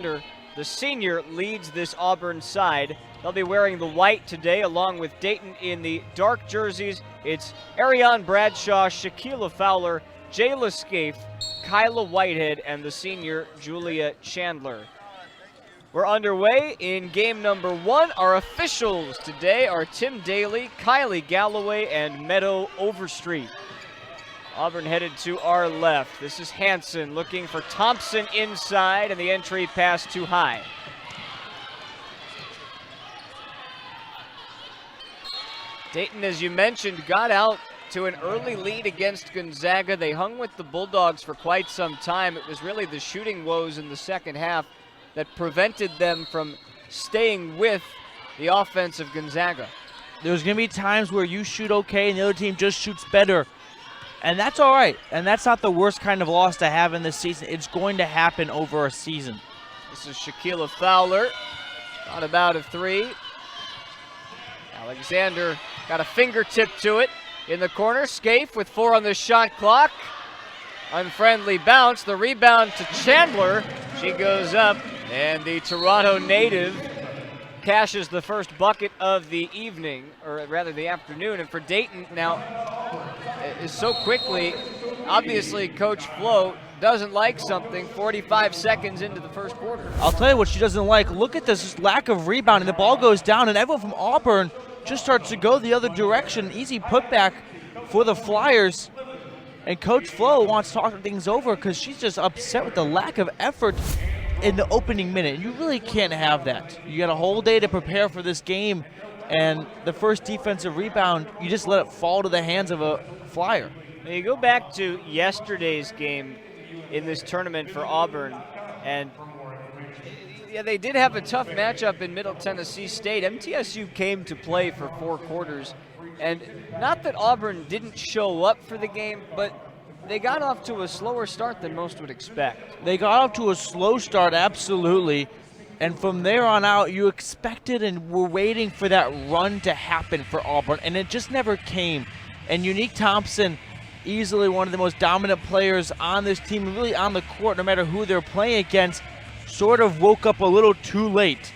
The senior leads this Auburn side. They'll be wearing the white today, along with Dayton in the dark jerseys. It's Ariane Bradshaw, Shaquila Fowler, Jayla Scaife, Kyla Whitehead, and the senior Julia Chandler. We're underway in game number 1. Our officials today are Tim Daly, Kylie Galloway, and Meadow Overstreet. Auburn headed to our left. This is Hanson looking for Thompson inside, and the entry pass too high. Dayton, as you mentioned, got out to an early lead against Gonzaga. They hung with the Bulldogs for quite some time. It was really the shooting woes in the second half that prevented them from staying with the offense of Gonzaga. There's going to be times where you shoot okay and the other team just shoots better. And that's all right. And that's not the worst kind of loss to have in this season. It's going to happen over a season. This is Shaquila Fowler. Thought about a three. Alexander got a fingertip to it in the corner. Scaife with 4 on the shot clock. Unfriendly bounce. The rebound to Chandler. She goes up, and the Toronto native cashes the first bucket of the evening, or rather the afternoon. And for Dayton now, is so quickly, obviously Coach Flo doesn't like something 45 seconds into the first quarter. I'll tell you what she doesn't like. Look at this lack of rebounding. The ball goes down, and everyone from Auburn just starts to go the other direction. Easy putback for the Flyers. And Coach Flo wants to talk things over because she's just upset with the lack of effort in the opening minute. And you really can't have that. You got a whole day to prepare for this game, and the first defensive rebound, you just let it fall to the hands of a Flyer. Now you go back to yesterday's game in this tournament for Auburn, and yeah, they did have a tough matchup in Middle Tennessee State. MTSU came to play for 4 quarters, and not that Auburn didn't show up for the game, but they got off to a slower start than most would expect. They got off to a slow start, absolutely. And from there on out, you expected and were waiting for that run to happen for Auburn, and it just never came. And Unique Thompson, easily one of the most dominant players on this team, really on the court, no matter who they're playing against, sort of woke up a little too late.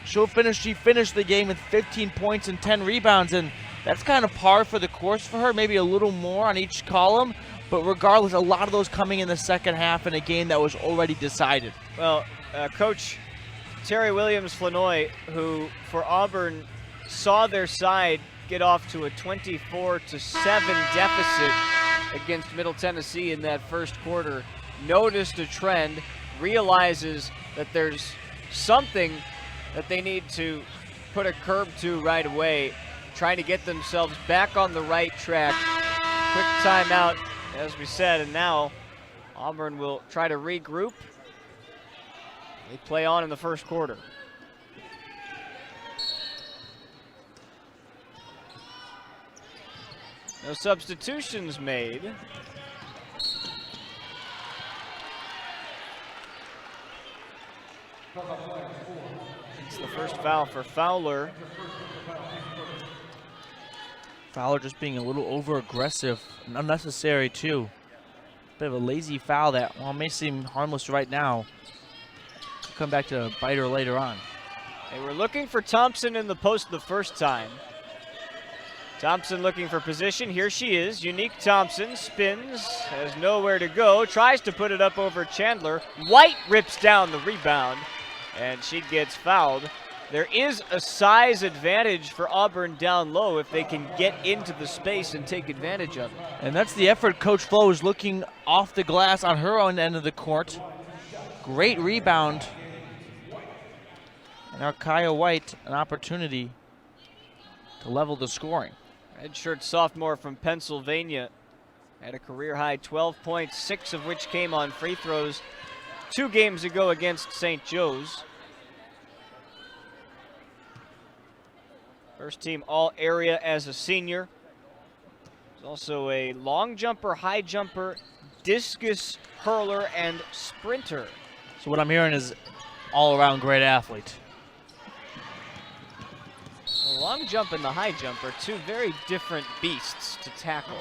She finished the game with 15 points and 10 rebounds, and that's kind of par for the course for her, maybe a little more on each column. But regardless, a lot of those coming in the second half in a game that was already decided. Well, Coach Terry Williams-Flanoy, who for Auburn saw their side get off to a 24-7 deficit against Middle Tennessee in that first quarter, noticed a trend, realizes that there's something that they need to put a curb to right away, trying to get themselves back on the right track. Quick timeout, as we said, and now Auburn will try to regroup. They play on in the first quarter. No substitutions made. It's the first foul for Fowler. Fowler just being a little over-aggressive and unnecessary, too. Bit of a lazy foul that, while may seem harmless right now, will come back to bite her later on. They were looking for Thompson in the post the first time. Thompson looking for position. Here she is. Unique Thompson spins, has nowhere to go, tries to put it up over Chandler. White rips down the rebound, and she gets fouled. There is a size advantage for Auburn down low if they can get into the space and take advantage of it. And that's the effort Coach Flo is looking off the glass on her own end of the court. Great rebound. And now Kaya White, an opportunity to level the scoring. Redshirt sophomore from Pennsylvania had a career-high 12 points, 6 of which came on free throws 2 games ago against St. Joe's. First team all-area as a senior. He's also a long jumper, high jumper, discus hurler, and sprinter. So what I'm hearing is all-around great athlete. The long jump and the high jump are 2 very different beasts to tackle.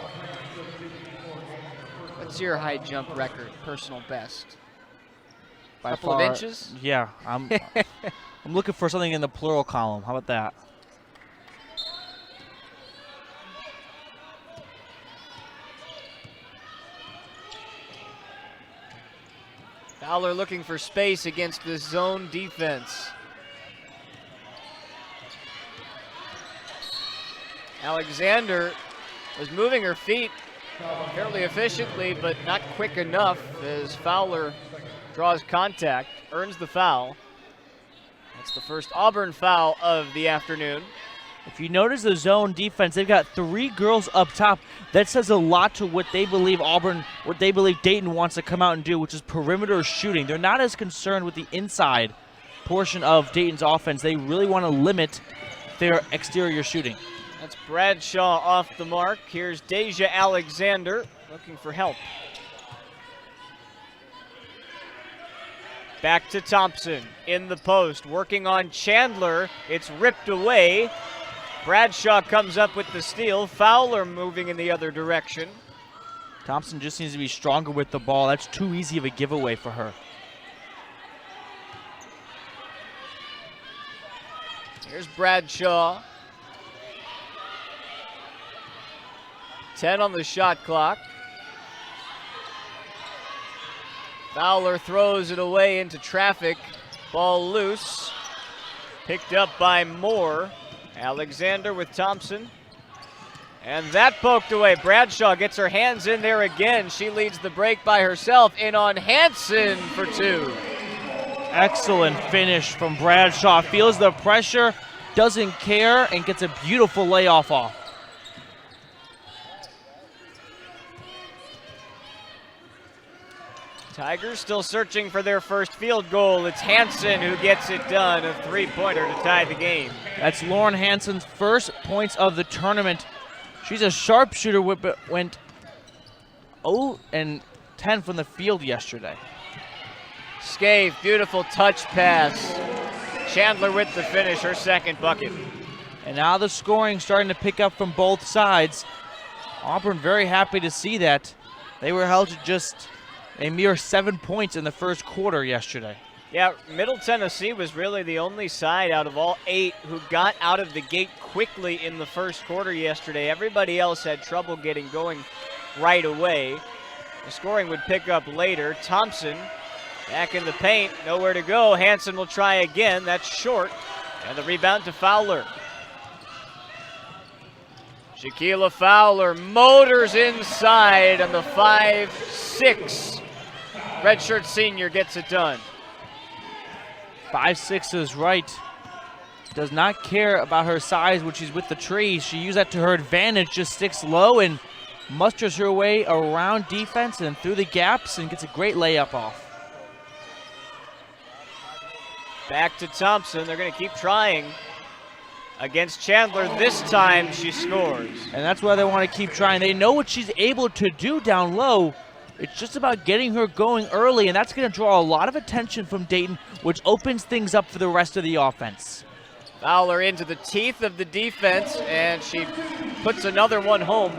What's your high jump record, personal best? by Couple far. of inches? Yeah, I'm looking for something in the plural column. How about that? Fowler looking for space against the zone defense. Alexander was moving her feet fairly efficiently, but not quick enough as Fowler draws contact, earns the foul. That's the first Auburn foul of the afternoon. If you notice the zone defense, they've got 3 girls up top. That says a lot to what they believe Dayton wants to come out and do, which is perimeter shooting. They're not as concerned with the inside portion of Dayton's offense. They really want to limit their exterior shooting. That's Bradshaw off the mark. Here's Deja Alexander looking for help. Back to Thompson in the post, working on Chandler. It's ripped away. Bradshaw comes up with the steal. Fowler moving in the other direction. Thompson just needs to be stronger with the ball. That's too easy of a giveaway for her. Here's Bradshaw. 10 on the shot clock. Fowler throws it away into traffic. Ball loose. Picked up by Moore. Alexander with Thompson. And that poked away. Bradshaw gets her hands in there again. She leads the break by herself. In on Hansen for 2. Excellent finish from Bradshaw. Feels the pressure, doesn't care, and gets a beautiful layoff off. Tigers still searching for their first field goal. It's Hansen who gets it done, a 3-pointer to tie the game. That's Lauren Hansen's first points of the tournament. She's a sharpshooter, went 0 and 10 from the field yesterday. Scaife, beautiful touch pass. Chandler with the finish, her second bucket. And now the scoring starting to pick up from both sides. Auburn very happy to see that. They were held to just a mere 7 points in the first quarter yesterday. Yeah, Middle Tennessee was really the only side out of all 8 who got out of the gate quickly in the first quarter yesterday. Everybody else had trouble getting going right away. The scoring would pick up later. Thompson back in the paint, nowhere to go. Hansen will try again, that's short. And the rebound to Fowler. Shaquila Fowler motors inside on the 5'6". Redshirt senior gets it done. 5'6" is right. Does not care about her size when she's with the trees. She used that to her advantage, just sticks low and musters her way around defense and through the gaps and gets a great layup off. Back to Thompson. They're going to keep trying against Chandler. This time she scores. And that's why they want to keep trying. They know what she's able to do down low. It's just about getting her going early, and that's going to draw a lot of attention from Dayton, which opens things up for the rest of the offense. Fowler into the teeth of the defense, and she puts another one home.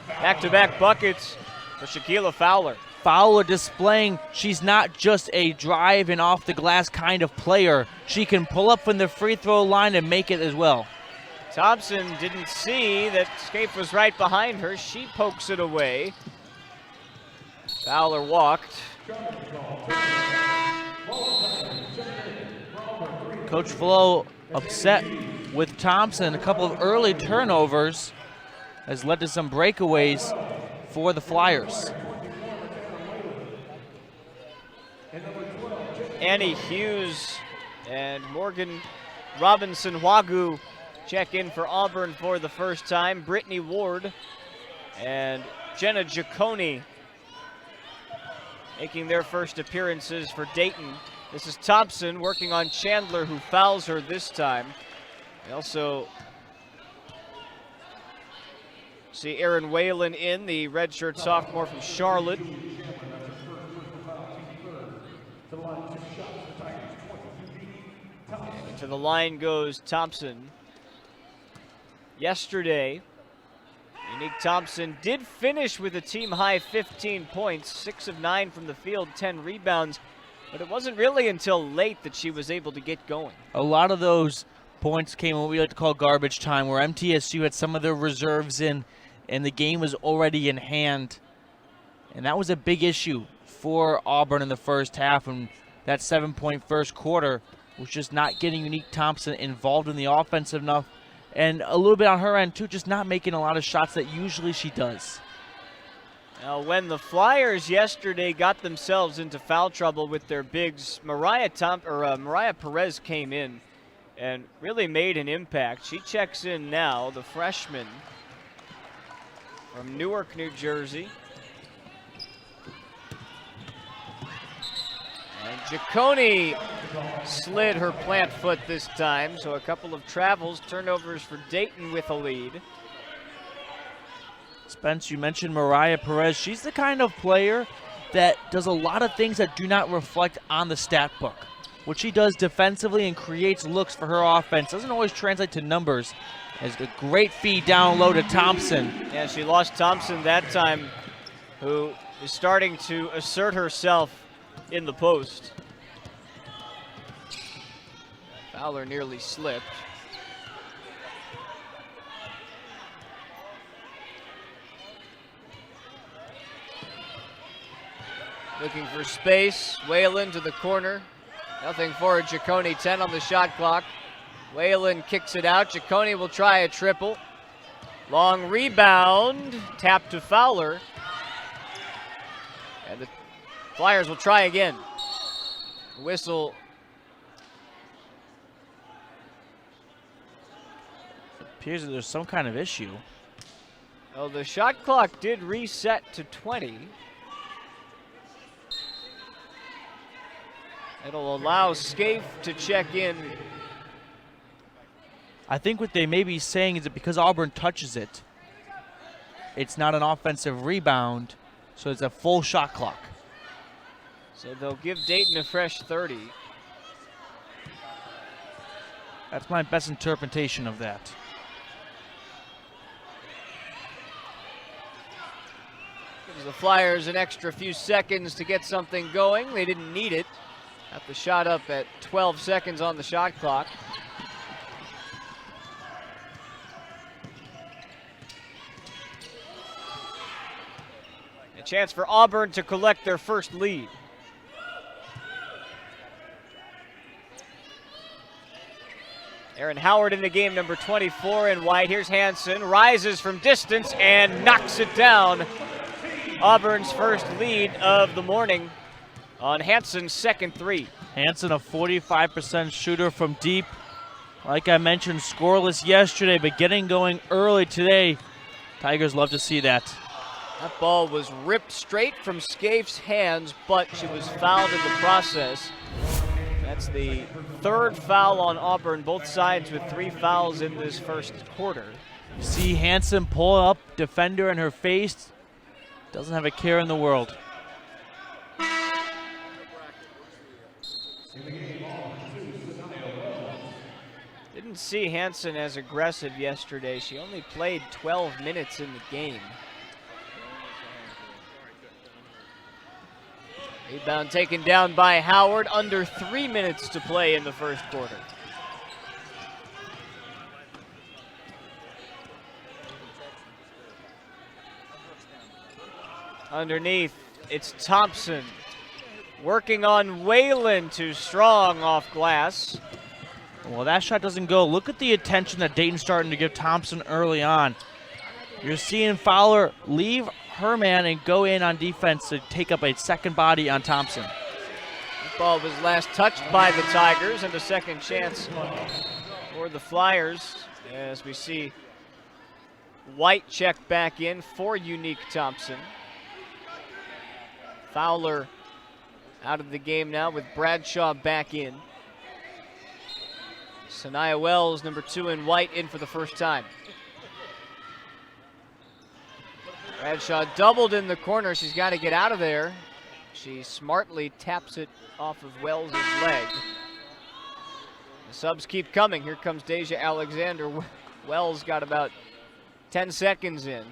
Back-to-back buckets for Shaquila Fowler. Fowler displaying she's not just a drive and off the glass kind of player. She can pull up from the free throw line and make it as well. Thompson didn't see that Scaife was right behind her. She pokes it away. Fowler walked. Coach Flo upset with Thompson. A couple of early turnovers has led to some breakaways for the Flyers. Annie Hughes and Morgan Robinson-Wagu check in for Auburn for the first time. Brittany Ward and Jenna Giacone making their first appearances for Dayton. This is Thompson working on Chandler, who fouls her this time. We also see Aaron Whalen in, the redshirt sophomore from Charlotte. And to the line goes Thompson. Yesterday, Unique Thompson did finish with a team-high 15 points, 6 of 9 from the field, 10 rebounds. But it wasn't really until late that she was able to get going. A lot of those points came in what we like to call garbage time, where MTSU had some of their reserves in, and the game was already in hand. And that was a big issue for Auburn in the first half, and that 7-point first quarter was just not getting Unique Thompson involved in the offense enough, and a little bit on her end too, just not making a lot of shots that usually she does. Now, when the Flyers yesterday got themselves into foul trouble with their bigs, Mariah Perez came in and really made an impact. She checks in now, the freshman from Newark, New Jersey. And Giacone slid her plant foot this time, so a couple of travels, turnovers for Dayton with a lead. Spence, you mentioned Mariah Perez. She's the kind of player that does a lot of things that do not reflect on the stat book. What she does defensively and creates looks for her offense doesn't always translate to numbers. As a great feed down low to Thompson. Yeah, she lost Thompson that time, who is starting to assert herself in the post. Fowler nearly slipped. Looking for space. Whalen to the corner. Nothing for Giacone. 10 on the shot clock. Whalen kicks it out. Giacone will try a triple. Long rebound. Tap to Fowler. And the Flyers will try again. Whistle. It appears that there's some kind of issue. Oh, the shot clock did reset to 20. It'll allow Scaife to check in. I think what they may be saying is that because Auburn touches it, it's not an offensive rebound, so it's a full shot clock. So they'll give Dayton a fresh 30. That's my best interpretation of that. Gives the Flyers an extra few seconds to get something going. They didn't need it. Got the shot up at 12 seconds on the shot clock. A chance for Auburn to collect their first lead. Aaron Howard in the game, number 24 in white. Here's Hansen, rises from distance and knocks it down. Auburn's first lead of the morning on Hansen's second three. Hansen, a 45% shooter from deep. Like I mentioned, scoreless yesterday, but getting going early today. Tigers love to see that. That ball was ripped straight from Scaife's hands, but she was fouled in the process. That's the third foul on Auburn, both sides with 3 fouls in this first quarter. You see Hansen pull up, defender in her face. Doesn't have a care in the world. Didn't see Hansen as aggressive yesterday. She only played 12 minutes in the game. Rebound taken down by Howard. Under 3 minutes to play in the first quarter. Underneath, it's Thompson. Working on Whalen, too strong off glass. Well, that shot doesn't go. Look at the attention that Dayton's starting to give Thompson early on. You're seeing Fowler leave her man and go in on defense to take up a second body on Thompson. The ball was last touched by the Tigers, and a second chance for the Flyers as we see White check back in for Unique Thompson. Fowler out of the game now with Bradshaw back in. Sanaya Wells, number 2 in white, in for the first time. Bradshaw doubled in the corner. She's got to get out of there. She smartly taps it off of Wells' leg. The subs keep coming. Here comes Deja Alexander. Wells got about 10 seconds in.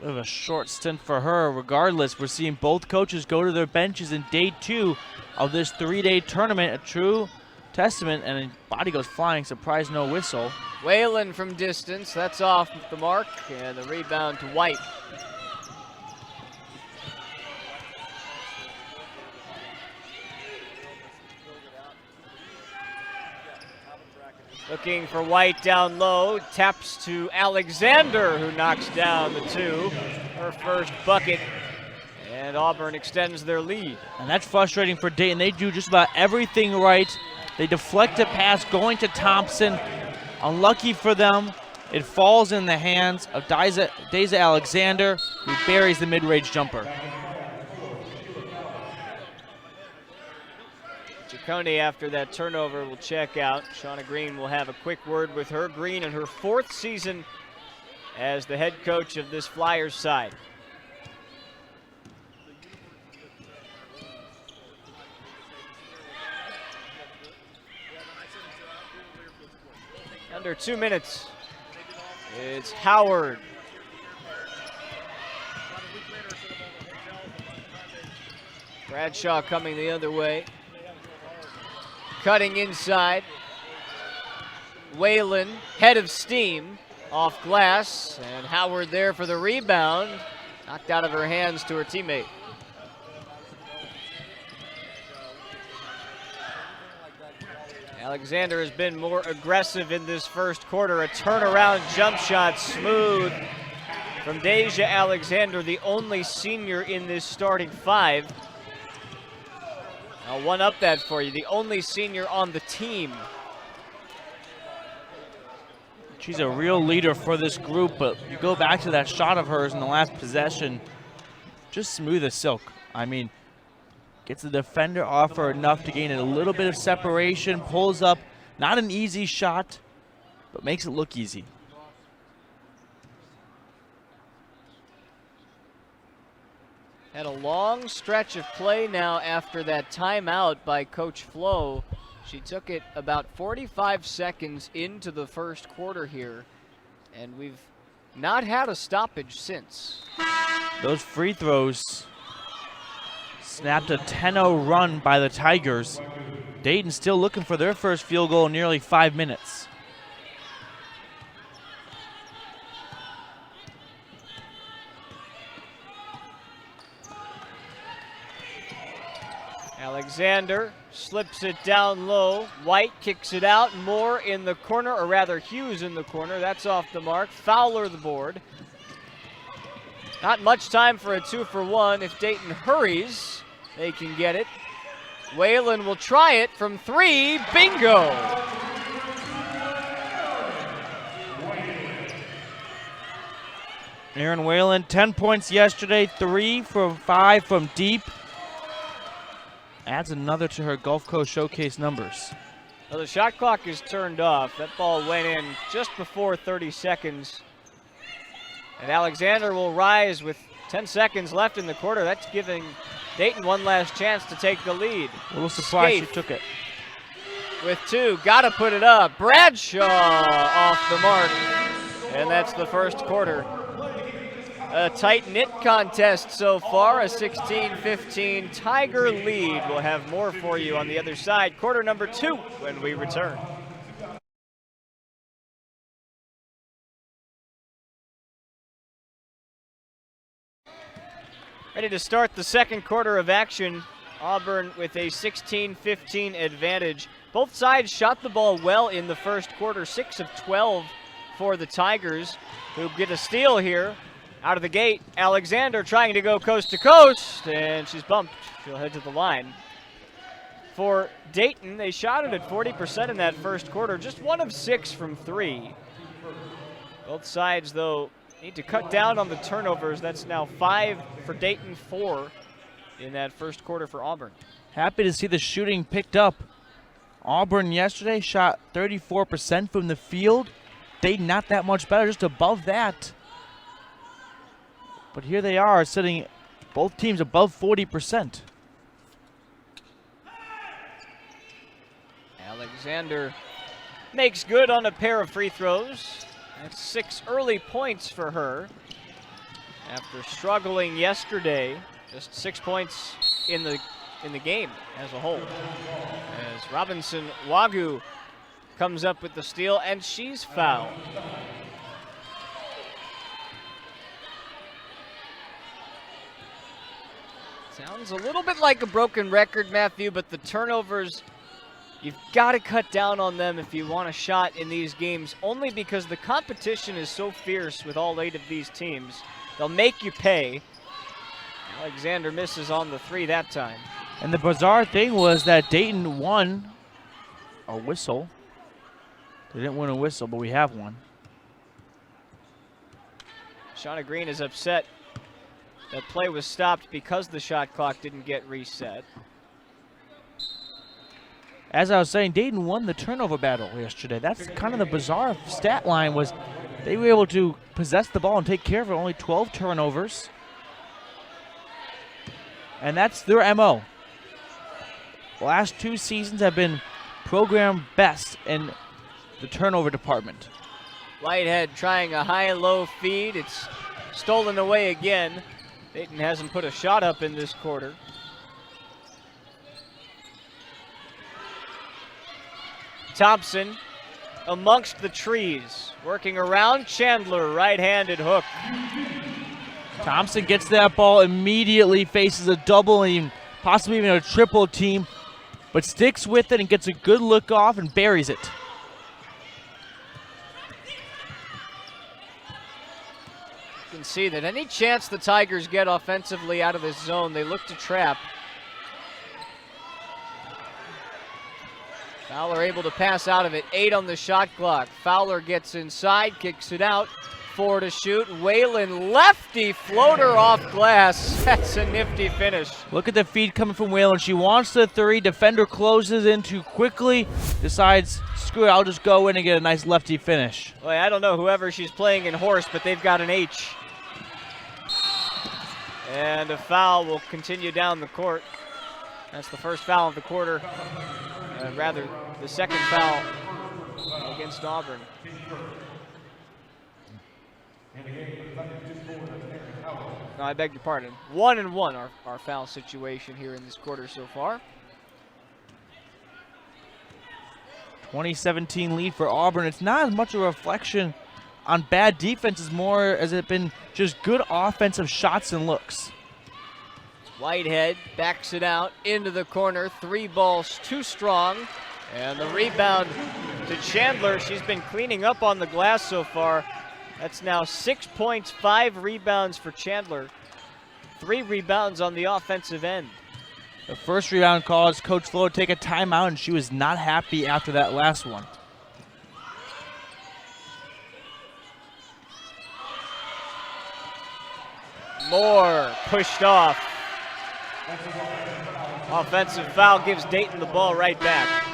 Bit of a short stint for her. Regardless, we're seeing both coaches go to their benches in day 2 of this 3-day tournament. A true testament, and a body goes flying. Surprise, no whistle. Whalen from distance. That's off the mark, and the rebound to White. Looking for White down low, taps to Alexander, who knocks down the 2. Her first bucket, and Auburn extends their lead. And that's frustrating for Dayton. They do just about everything right. They deflect a pass going to Thompson. Unlucky for them, it falls in the hands of Deja Alexander, who buries the mid-range jumper. Ciccone, after that turnover, will check out. Shauna Green will have a quick word with her. Green in her 4th season as the head coach of this Flyers side. Under 2 minutes. It's Howard. Bradshaw coming the other way. Cutting inside. Whalen, head of steam, off glass, and Howard there for the rebound. Knocked out of her hands to her teammate. Alexander has been more aggressive in this first quarter. A turnaround jump shot, smooth from Deja Alexander, the only senior in this starting 5. I'll one-up that for you. The only senior on the team. She's a real leader for this group, but you go back to that shot of hers in the last possession, just smooth as silk. I mean, gets the defender off her enough to gain a little bit of separation, pulls up, not an easy shot, but makes it look easy. Had a long stretch of play now after that timeout by Coach Flo. She took it about 45 seconds into the first quarter here, and we've not had a stoppage since. Those free throws snapped a 10-0 run by the Tigers. Dayton still looking for their first field goal in nearly 5 minutes. Alexander slips it down low. White kicks it out. Moore in the corner, or rather Hughes in the corner. That's off the mark. Fowler the board. Not much time for a 2-for-1. If Dayton hurries, they can get it. Whalen will try it from 3. Bingo! Aaron Whalen, 10 points yesterday, 3 from 5 from deep. Adds another to her Gulf Coast Showcase numbers. Well, the shot clock is turned off. That ball went in just before 30 seconds. And Alexander will rise with 10 seconds left in the quarter. That's giving Dayton one last chance to take the lead. A little surprised Scaife she took it. With 2, gotta put it up. Bradshaw off the mark. And that's the first quarter. A tight-knit contest so far, a 16-15 Tiger lead. We'll have more for you on the other side. Quarter number 2 when we return. Ready to start the second quarter of action. Auburn with a 16-15 advantage. Both sides shot the ball well in the first quarter, 6 of 12 for the Tigers, who get a steal here. Out of the gate, Alexander trying to go coast to coast, and she's bumped. She'll head to the line. For Dayton, they shot it at 40% in that first quarter, just 1 of 6 from 3. Both sides, though, need to cut down on the turnovers. That's now 5 for Dayton, 4 in that first quarter for Auburn. Happy to see the shooting picked up. Auburn yesterday shot 34% from the field. Dayton not that much better, just above that. But here they are sitting, both teams above 40%. Alexander makes good on a pair of free throws. That's 6 early points for her. after struggling yesterday. Just 6 points in the game as a whole. As Robinson Wagu comes up with the steal, and she's fouled. Sounds a little bit like a broken record, Matthew, but the turnovers, you've got to cut down on them if you want a shot in these games, only because the competition is so fierce with all 8 of these teams. They'll make you pay. Alexander misses on the 3 that time. And the bizarre thing was that Dayton won a whistle. They didn't win a whistle, but we have one. Shauna Green is upset that play was stopped because the shot clock didn't get reset. As I was saying, Dayton won the turnover battle yesterday. That's kind of the bizarre stat line, was they were able to possess the ball and take care of it. Only 12 turnovers. And that's their MO. The last 2 seasons have been program best in the turnover department. Whitehead trying a high-low feed. It's stolen away again. Dayton hasn't put a shot up in this quarter. Thompson amongst the trees, working around Chandler, right-handed hook. Thompson gets that ball, immediately faces a double and possibly even a triple team, but sticks with it and gets a good look off and buries it. You can see that any chance the Tigers get offensively out of this zone, they look to trap. Fowler able to pass out of it. 8 on the shot clock. Fowler gets inside, kicks it out. 4 to shoot. Whalen, lefty floater off glass. That's a nifty finish. Look at the feed coming from Whalen. She wants the 3. Defender closes in too quickly. Decides, screw it, I'll just go in and get a nice lefty finish. Boy, I don't know whoever she's playing in horse, but they've got an H. And a foul will continue down the court. That's the first foul of the quarter. Rather, the second foul against Auburn. No, I beg your pardon. 1-1 our foul situation here in this quarter so far. 2017 lead for Auburn. It's not as much a reflection on bad defense as more as it been just good offensive shots and looks. Whitehead backs it out into the corner. 3 balls too strong. And the rebound to Chandler. She's been cleaning up on the glass so far. That's now 6 points, 5 rebounds for Chandler. 3 rebounds on the offensive end. The first rebound caused Coach Flo to take a timeout, and she was not happy after that last one. Moore pushed off. Offensive foul gives Dayton the ball right back.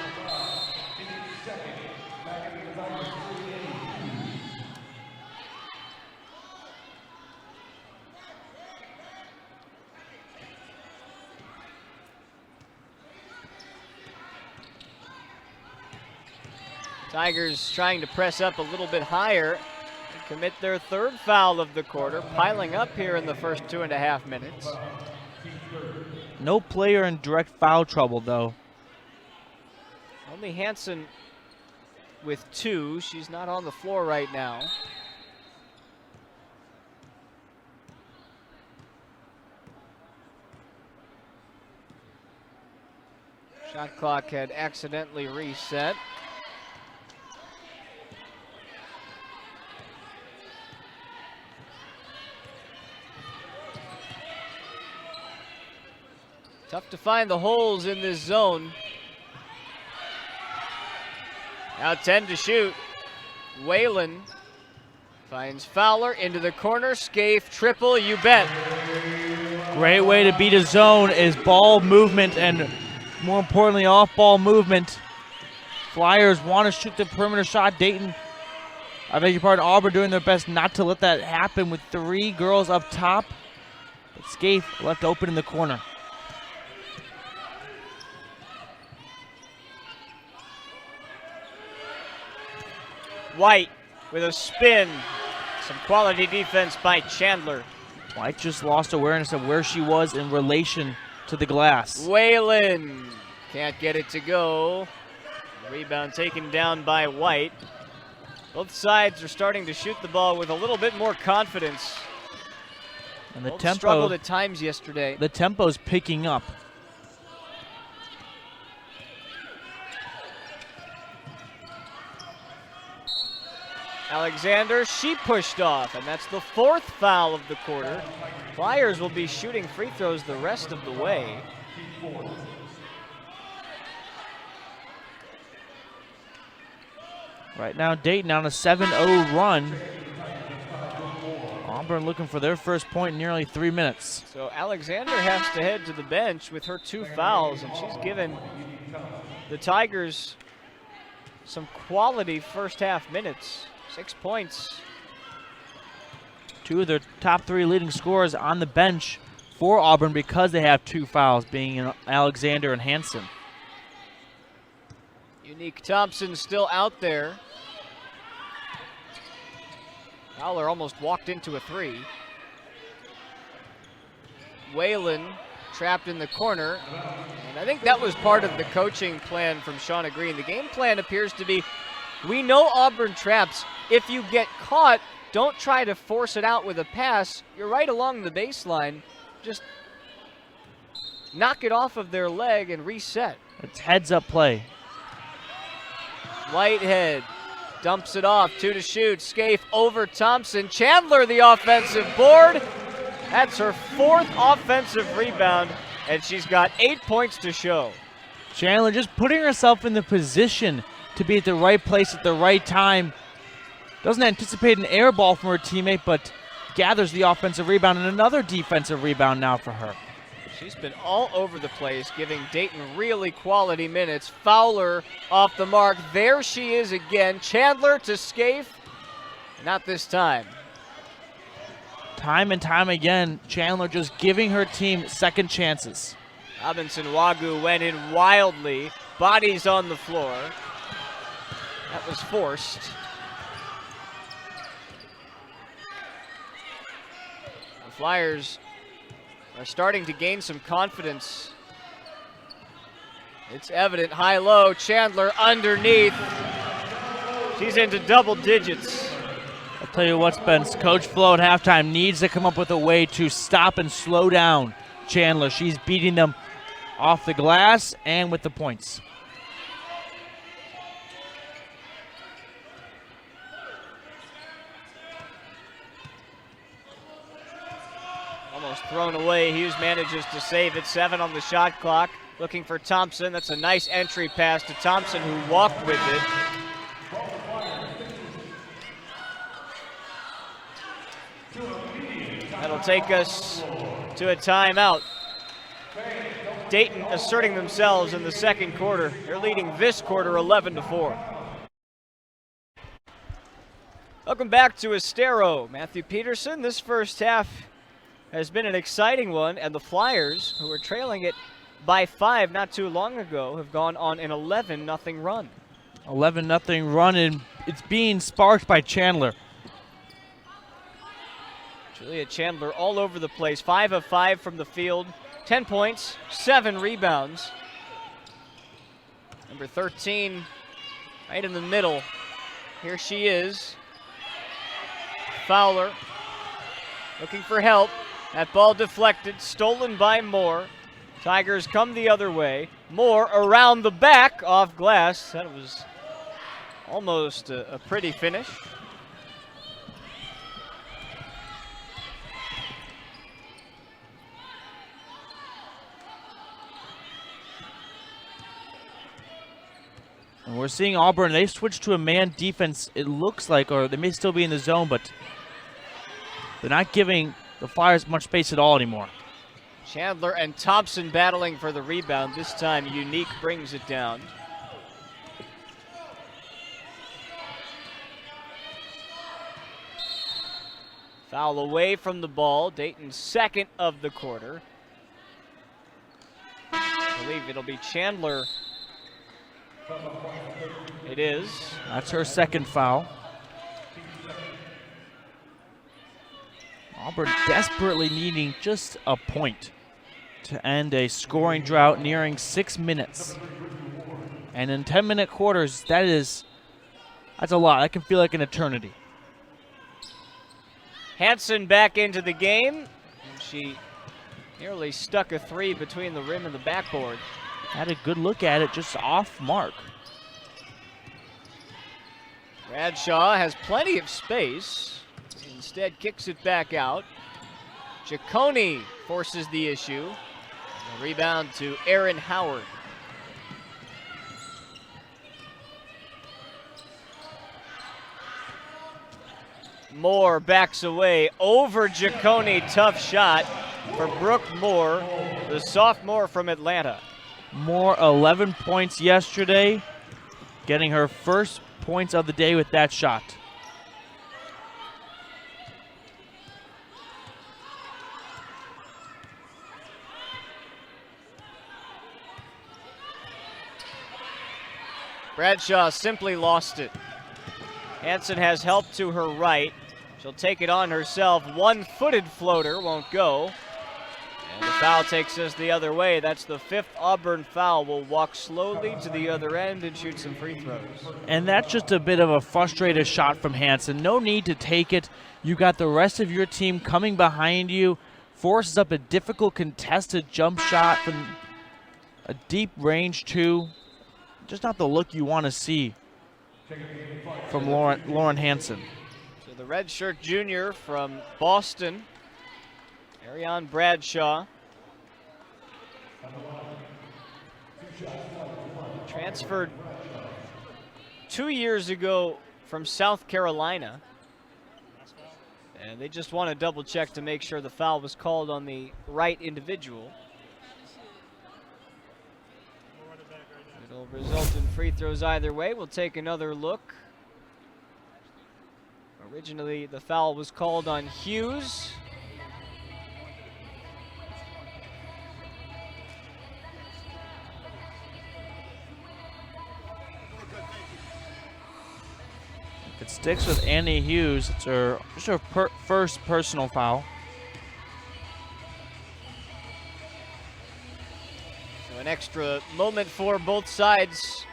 Tigers trying to press up a little bit higher and commit their 3rd foul of the quarter, piling up here in the first 2.5 minutes. No player in direct foul trouble, though. Only Hansen with 2. She's not on the floor right now. Shot clock had accidentally reset. Tough to find the holes in this zone. Now 10 to shoot. Whalen finds Fowler into the corner. Scaife triple, you bet. Great way to beat a zone is ball movement and, more importantly, off-ball movement. Flyers want to shoot the perimeter shot. Dayton, I beg your pardon, Auburn doing their best not to let that happen with 3 girls up top. But Scaife left open in the corner. White with a spin. Some quality defense by Chandler. White just lost awareness of where she was in relation to the glass. Whalen can't get it to go. Rebound taken down by White. Both sides are starting to shoot the ball with a little bit more confidence. And the Both tempo struggled at times yesterday. The tempo's picking up. Alexander, she pushed off, and that's the 4th foul of the quarter. Flyers will be shooting free throws the rest of the way. Right now, Dayton on a 7-0 run. Auburn looking for their first point in nearly 3 minutes. So Alexander has to head to the bench with her 2 fouls, and she's given the Tigers some quality first half minutes. 6 points. 2 of their top 3 leading scorers on the bench for Auburn because they have 2 fouls, being Alexander and Hansen. Unique Thompson still out there. Fowler almost walked into a 3. Whalen trapped in the corner. And I think that was part of the coaching plan from Shauna Green. The game plan appears to be, we know Auburn traps. If you get caught, don't try to force it out with a pass. You're right along the baseline. Just knock it off of their leg and reset. It's heads-up play. Whitehead dumps it off, 2 to shoot. Scaife over Thompson. Chandler the offensive board. That's her 4th offensive rebound, and she's got 8 points to show. Chandler just putting herself in the position to be at the right place at the right time. Doesn't anticipate an air ball from her teammate, but gathers the offensive rebound, and another defensive rebound now for her. She's been all over the place, giving Dayton really quality minutes. Fowler off the mark. There she is again. Chandler to Scaife. Not this time. Time and time again, Chandler just giving her team second chances. Robinson Wagu went in wildly. Bodies on the floor. That was forced. The Flyers are starting to gain some confidence. It's evident, high-low, Chandler underneath. She's into double digits. I'll tell you what, Spence, Coach Flo at halftime needs to come up with a way to stop and slow down Chandler. She's beating them off the glass and with the points. Almost thrown away. Hughes manages to save it. 7 on the shot clock. Looking for Thompson. That's a nice entry pass to Thompson, who walked with it. That'll take us to a timeout. Dayton asserting themselves in the second quarter. They're leading this quarter 11-4. Welcome back to Estero. Matthew Peterson. This first half has been an exciting one, and the Flyers, who were trailing it by 5 not too long ago, have gone on an 11-0 run. 11-0 run, and it's being sparked by Chandler. Julia Chandler all over the place. 5 of 5 from the field. 10 points, 7 rebounds. Number 13, right in the middle. Here she is. Fowler looking for help. That ball deflected, stolen by Moore. Tigers come the other way. Moore around the back, off glass. That was almost a pretty finish. And we're seeing Auburn, they switched to a man defense, it looks like, or they may still be in the zone, but they're not giving the Flyers much space at all anymore. Chandler and Thompson battling for the rebound. This time, Unique brings it down. Foul away from the ball. Dayton's second of the quarter. I believe it'll be Chandler. It is. That's her second foul. Auburn desperately needing just a point to end a scoring drought nearing 6 minutes. And in 10-minute quarters, that's a lot. That can feel like an eternity. Hansen back into the game. She nearly stuck a three between the rim and the backboard. Had a good look at it, just off mark. Bradshaw has plenty of space. Instead kicks it back out. Ciccone forces the issue. A rebound to Aaron Howard. Moore backs away over Ciccone. Tough shot for Brooke Moore, the sophomore from Atlanta. Moore, 11 points yesterday, getting her first points of the day with that shot. Bradshaw simply lost it. Hansen has help to her right. She'll take it on herself. One-footed floater won't go. And the foul takes us the other way. That's the 5th Auburn foul. Will walk slowly to the other end and shoot some free throws. And that's just a bit of a frustrated shot from Hansen. No need to take it. You got the rest of your team coming behind you. Forces up a difficult contested jump shot from a deep range too. Just not the look you want to see from Lauren Hansen. So the redshirt junior from Boston, Ariane Bradshaw. Transferred 2 years ago from South Carolina. And they just want to double check to make sure the foul was called on the right individual. It'll result in free throws either way. We'll take another look. Originally, the foul was called on Hughes. If it sticks with Annie Hughes, it's her first personal foul. So an extra moment for both sides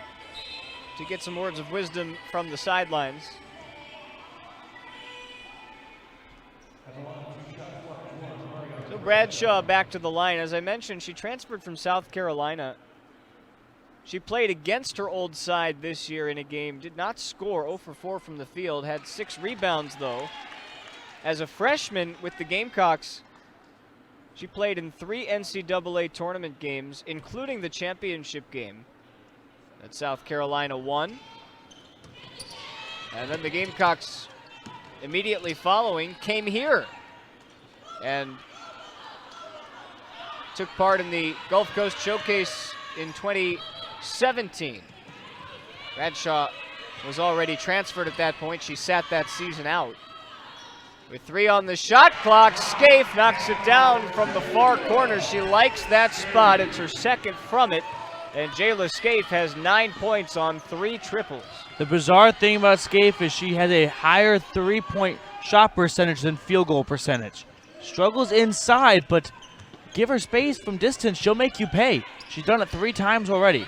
to get some words of wisdom from the sidelines. So Bradshaw back to the line. As I mentioned, she transferred from South Carolina. She played against her old side this year in a game, did not score, 0 for 4 from the field, had 6 rebounds though. As a freshman with the Gamecocks, she played in 3 NCAA tournament games, including the championship game that South Carolina won. And then the Gamecocks immediately following came here and took part in the Gulf Coast Showcase in 2017. Bradshaw was already transferred at that point. She sat that season out. With 3 on the shot clock, Scaife knocks it down from the far corner. She likes that spot. It's her second from it. And Jayla Scaife has 9 points on 3 triples. The bizarre thing about Scaife is she has a higher 3-point shot percentage than field goal percentage. Struggles inside, but give her space from distance, she'll make you pay. She's done it 3 times already.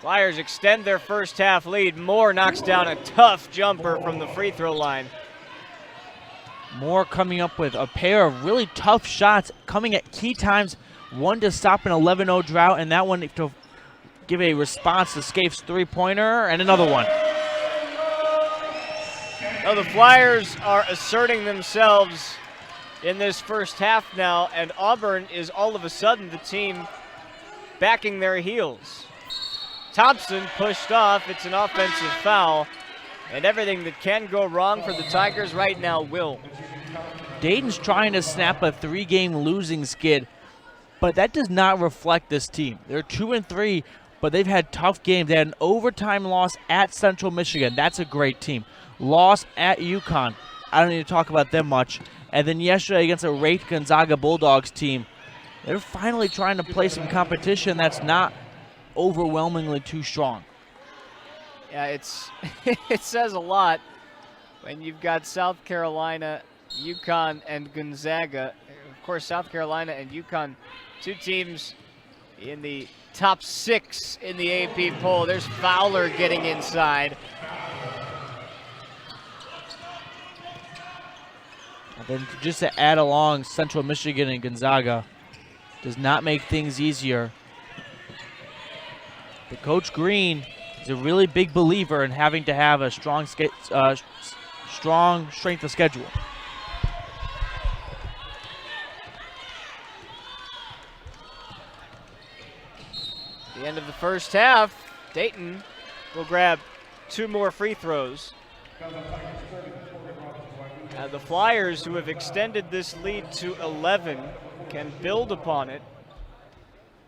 Flyers extend their first half lead. Moore knocks down a tough jumper from the free throw line. Moore coming up with a pair of really tough shots, coming at key times. One to stop an 11-0 drought, and that one to give a response to Scaife's three-pointer, and another one. Well, the Flyers are asserting themselves in this first half now, and Auburn is all of a sudden the team backing their heels. Thompson pushed off. It's an offensive foul, and everything that can go wrong for the Tigers right now will. Dayton's trying to snap a 3-game losing skid, but that does not reflect this team. They're 2-3, but they've had tough games. They had an overtime loss at Central Michigan. That's a great team. Loss at UConn. I don't need to talk about them much. And then yesterday against a raked Gonzaga Bulldogs team. They're finally trying to play some competition that's not overwhelmingly too strong. Yeah, it says a lot when you've got South Carolina, UConn, and Gonzaga. Of course, South Carolina and UConn, two teams in the top 6 in the AP poll. There's Fowler getting inside. And then just to add along, Central Michigan and Gonzaga does not make things easier. But Coach Green is a really big believer in having to have a strong strength of schedule. The end of the first half, Dayton will grab 2 more free throws. The Flyers, who have extended this lead to 11, can build upon it.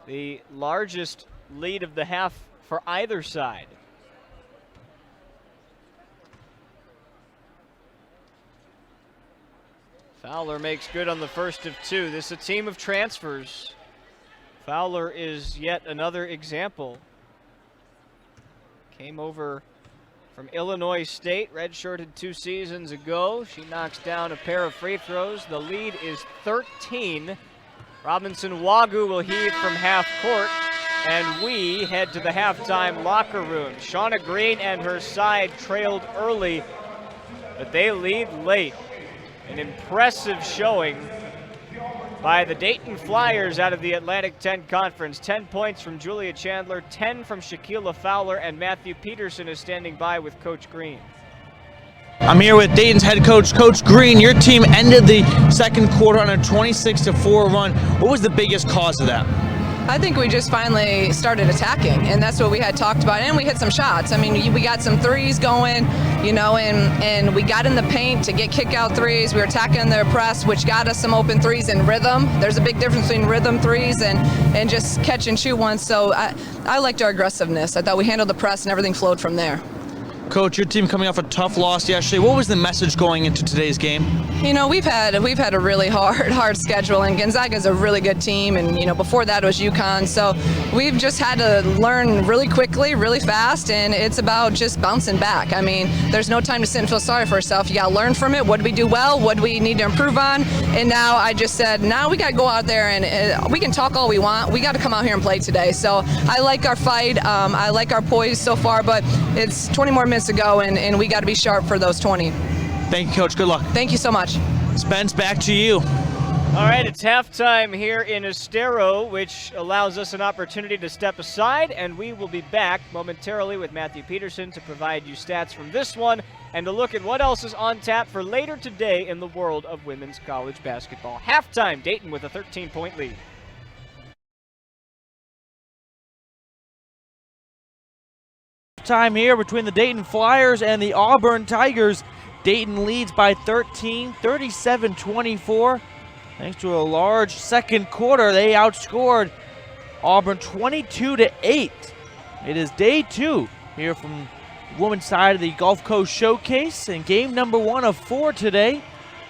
The largest lead of the half for either side. Fowler makes good on the first of 2. This is a team of transfers. Fowler is yet another example. Came over from Illinois State, redshirted 2 seasons ago. She knocks down a pair of free throws. The lead is 13. Robinson Wagu will heave from half court, and we head to the halftime locker room. Shauna Green and her side trailed early, but they lead late. An impressive showing by the Dayton Flyers out of the Atlantic 10 Conference. 10 points from Julia Chandler, 10 from Shaquilla Fowler, and Matthew Peterson is standing by with Coach Green. I'm here with Dayton's head coach, Coach Green. Your team ended the second quarter on a 26-4 run. What was the biggest cause of that? I think we just finally started attacking, and that's what we had talked about, and we hit some shots. I mean, we got some threes going, you know, and we got in the paint to get kick-out threes. We were attacking their press, which got us some open threes in rhythm. There's a big difference between rhythm threes and just catch and shoot ones, so I liked our aggressiveness. I thought we handled the press, and everything flowed from there. Coach, your team coming off a tough loss yesterday. What was the message going into today's game? You know, we've had a really hard schedule, and Gonzaga's a really good team, and you know, before that it was UConn. So we've just had to learn really quickly, really fast, and it's about just bouncing back. I mean, there's no time to sit and feel sorry for yourself. You got to learn from it. What did we do well? What do we need to improve on? And now I just said, now we got to go out there and we can talk all we want. We got to come out here and play today. So I like our fight. I like our poise so far, but it's 20 more minutes to go, and we got to be sharp for those 20. Thank you, Coach. Good luck. Thank you so much. Spence, back to you. All right, it's halftime here in Estero, which allows us an opportunity to step aside, and we will be back momentarily with Matthew Peterson to provide you stats from this one and to look at what else is on tap for later today in the world of women's college basketball. Halftime, Dayton with a 13-point lead. Time here between the Dayton Flyers and the Auburn Tigers. Dayton leads by 13, 37-24. Thanks to a large second quarter, they outscored Auburn 22-8. It is day 2 here from the women's side of the Gulf Coast Showcase, and game number 1 of 4 today.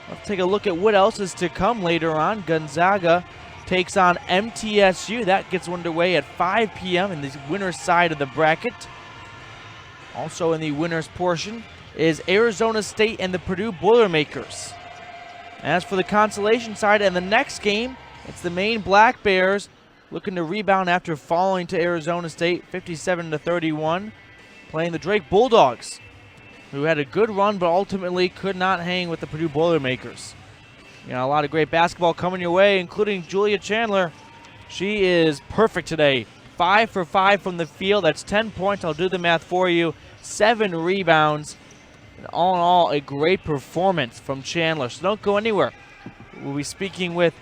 Let's take a look at what else is to come later on. Gonzaga takes on MTSU. That gets underway at 5 p.m. in the winner's side of the bracket. Also in the winner's portion is Arizona State and the Purdue Boilermakers. As for the consolation side and the next game, it's the Maine Black Bears looking to rebound after falling to Arizona State 57-31, playing the Drake Bulldogs, who had a good run but ultimately could not hang with the Purdue Boilermakers. You know, a lot of great basketball coming your way, including Julia Chandler. She is perfect today. 5 for 5 from the field. That's 10 points. I'll do the math for you. 7 rebounds. And all in all, a great performance from Chandler. So don't go anywhere. We'll be speaking with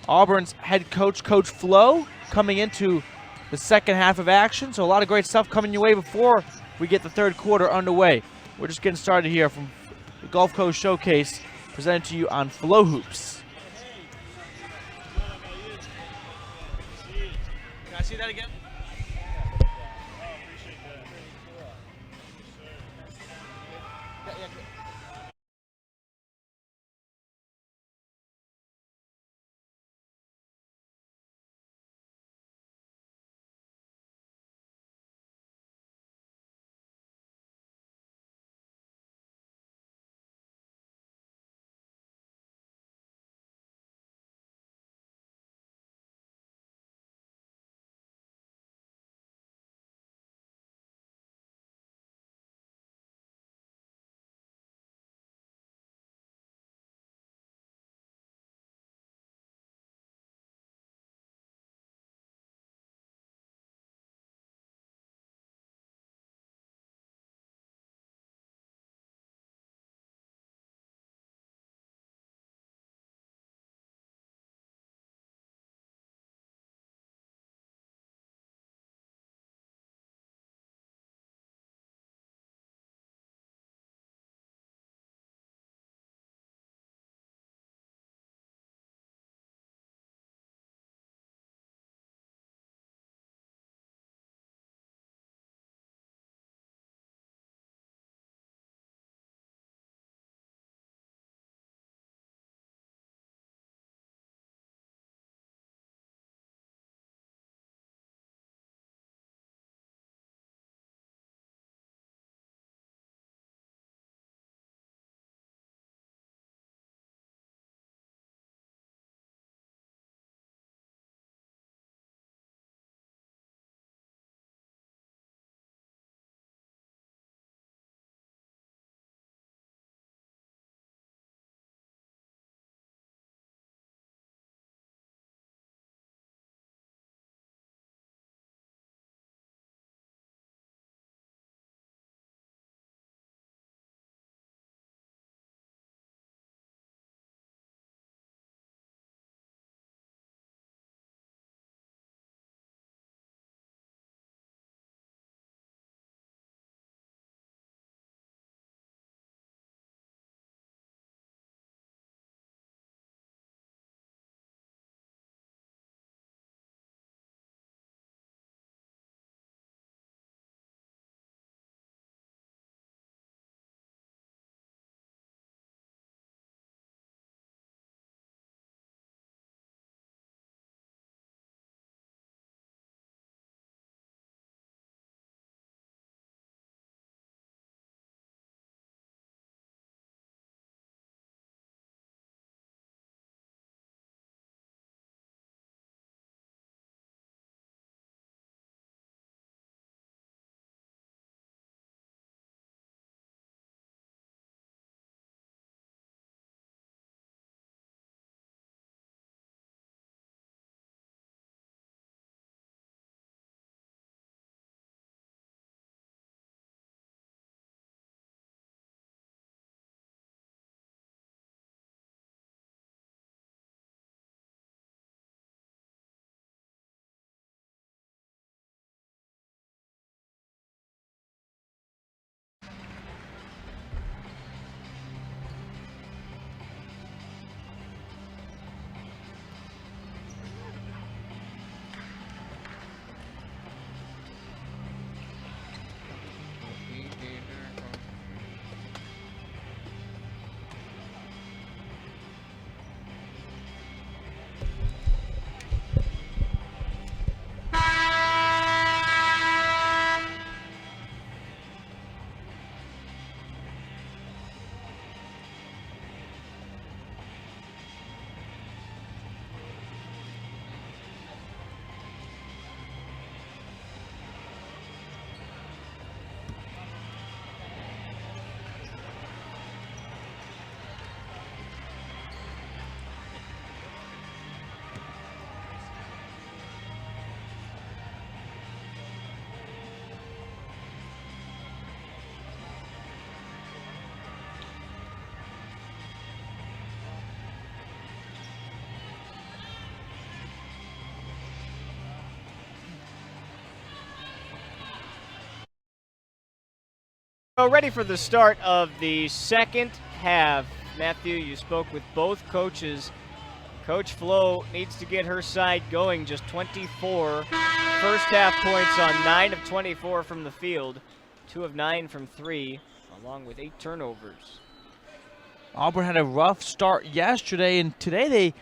Auburn's head coach, Coach Flo, coming into the second half of action. So a lot of great stuff coming your way before we get the third quarter underway. We're just getting started here from the Gulf Coast Showcase, presented to you on Flo Hoops. Can I see that again? So ready for the start of the second half. Matthew, you spoke with both coaches. Coach Flo needs to get her side going. Just 24 first half points on 9 of 24 from the field. 2 of 9 from 3, along with 8 turnovers. Auburn had a rough start yesterday, and today they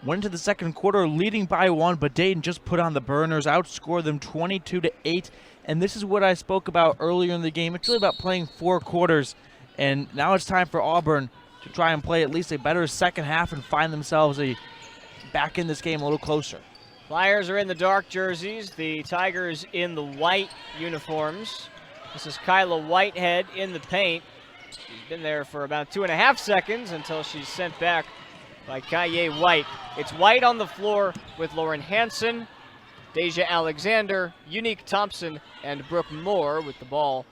went into the second quarter leading by 1, but Dayton just put on the burners, outscored them 22-8. And this is what I spoke about earlier in the game. It's really about playing 4 quarters, and now it's time for Auburn to try and play at least a better second half and find themselves back in this game a little closer. Flyers are in the dark jerseys, the Tigers in the white uniforms. This is Kyla Whitehead in the paint. She's been there for about 2.5 seconds until she's sent back by Kaye White. It's White on the floor with Lauren Hansen, Deja Alexander, Unique Thompson, and Brooke Moore with the ball.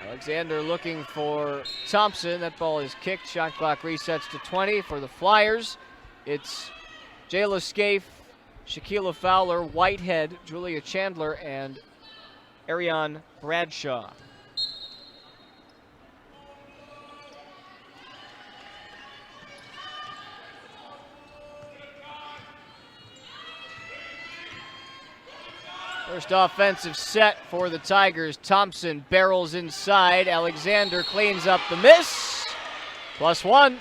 Alexander looking for Thompson. That ball is kicked. Shot clock resets to 20 for the Flyers. It's Jayla Scaife, Shaquila Fowler, Whitehead, Julia Chandler, and Ariane Bradshaw. First offensive set for the Tigers. Thompson barrels inside. Alexander cleans up the miss. +1.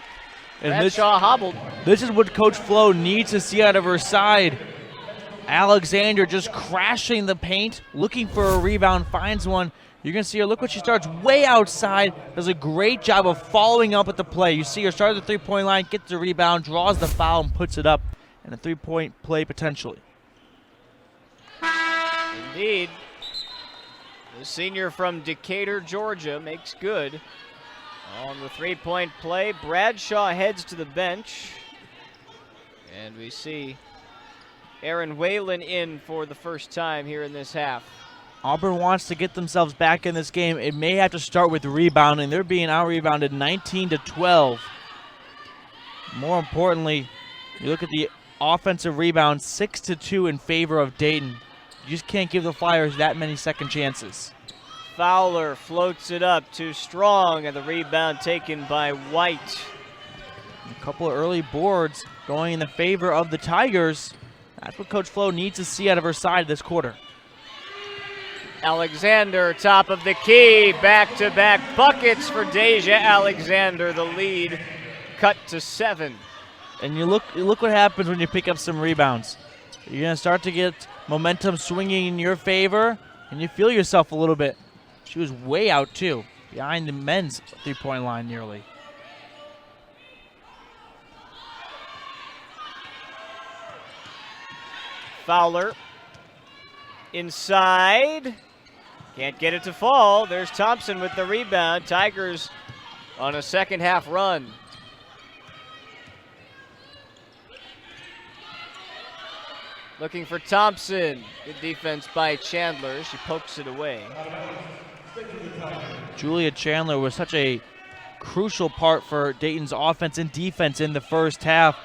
And Bradshaw hobbled. This is what Coach Flo needs to see out of her side. Alexander just crashing the paint, looking for a rebound, finds one. You're going to see her, look what she starts way outside, does a great job of following up at the play. You see her start at the three-point line, gets the rebound, draws the foul, and puts it up, and a three-point play potentially. Indeed. The senior from Decatur, Georgia, makes good. On the three-point play, Bradshaw heads to the bench. And we see Aaron Whalen in for the first time here in this half. Auburn wants to get themselves back in this game. It may have to start with rebounding. They're being out-rebounded 19-12. More importantly, you look at the offensive rebound, 6-2 in favor of Dayton. You just can't give the Flyers that many second chances. Fowler floats it up too strong, and the rebound taken by White. A couple of early boards going in the favor of the Tigers. That's what Coach Flo needs to see out of her side this quarter. Alexander, top of the key, back-to-back buckets for Deja Alexander. The lead cut to 7. And you look what happens when you pick up some rebounds. You're going to start to get momentum swinging in your favor, and you feel yourself a little bit. She was way out, too, behind the men's three-point line nearly. Fowler inside. Can't get it to fall. There's Thompson with the rebound. Tigers on a second half run. Looking for Thompson. Good defense by Chandler. She pokes it away. Julia Chandler was such a crucial part for Dayton's offense and defense in the first half.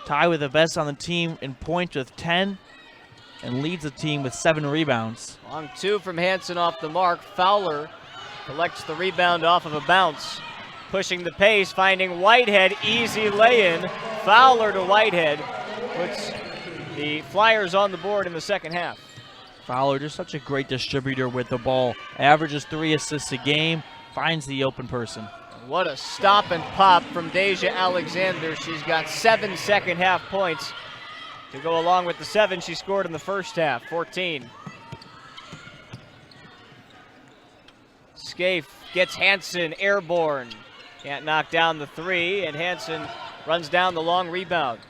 Tied with the best on the team in points with 10 and leads the team with 7 rebounds. Long 2 from Hansen off the mark. Fowler collects the rebound off of a bounce. Pushing the pace, finding Whitehead. Easy lay-in. Fowler to Whitehead. Puts the Flyers on the board in the second half. Fowler just such a great distributor with the ball. Averages 3 assists a game. Finds the open person. What a stop and pop from Deja Alexander. She's got 7 second half points to go along with the 7 she scored in the first half, 14. Scaife gets Hansen airborne. Can't knock down the 3, and Hansen runs down the long rebound.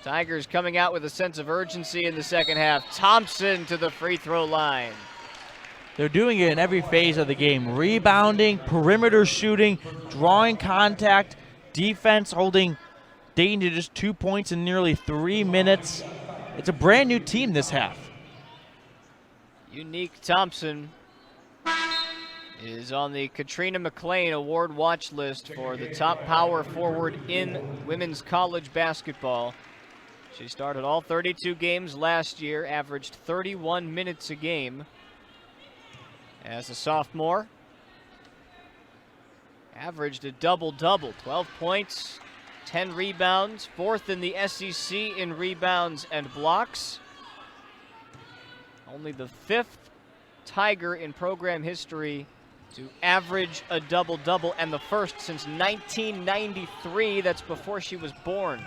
Tigers coming out with a sense of urgency in the second half. Thompson to the free throw line. They're doing it in every phase of the game. Rebounding, perimeter shooting, drawing contact, defense holding Dayton to just 2 points in nearly 3 minutes. It's a brand new team this half. Unique Thompson is on the Katrina McLean Award watch list for the top power forward in women's college basketball. She started all 32 games last year, averaged 31 minutes a game as a sophomore. Averaged a double-double, 12 points, 10 rebounds, 4th in the SEC in rebounds and blocks. Only the 5th Tiger in program history to average a double-double, and the first since 1993. That's before she was born.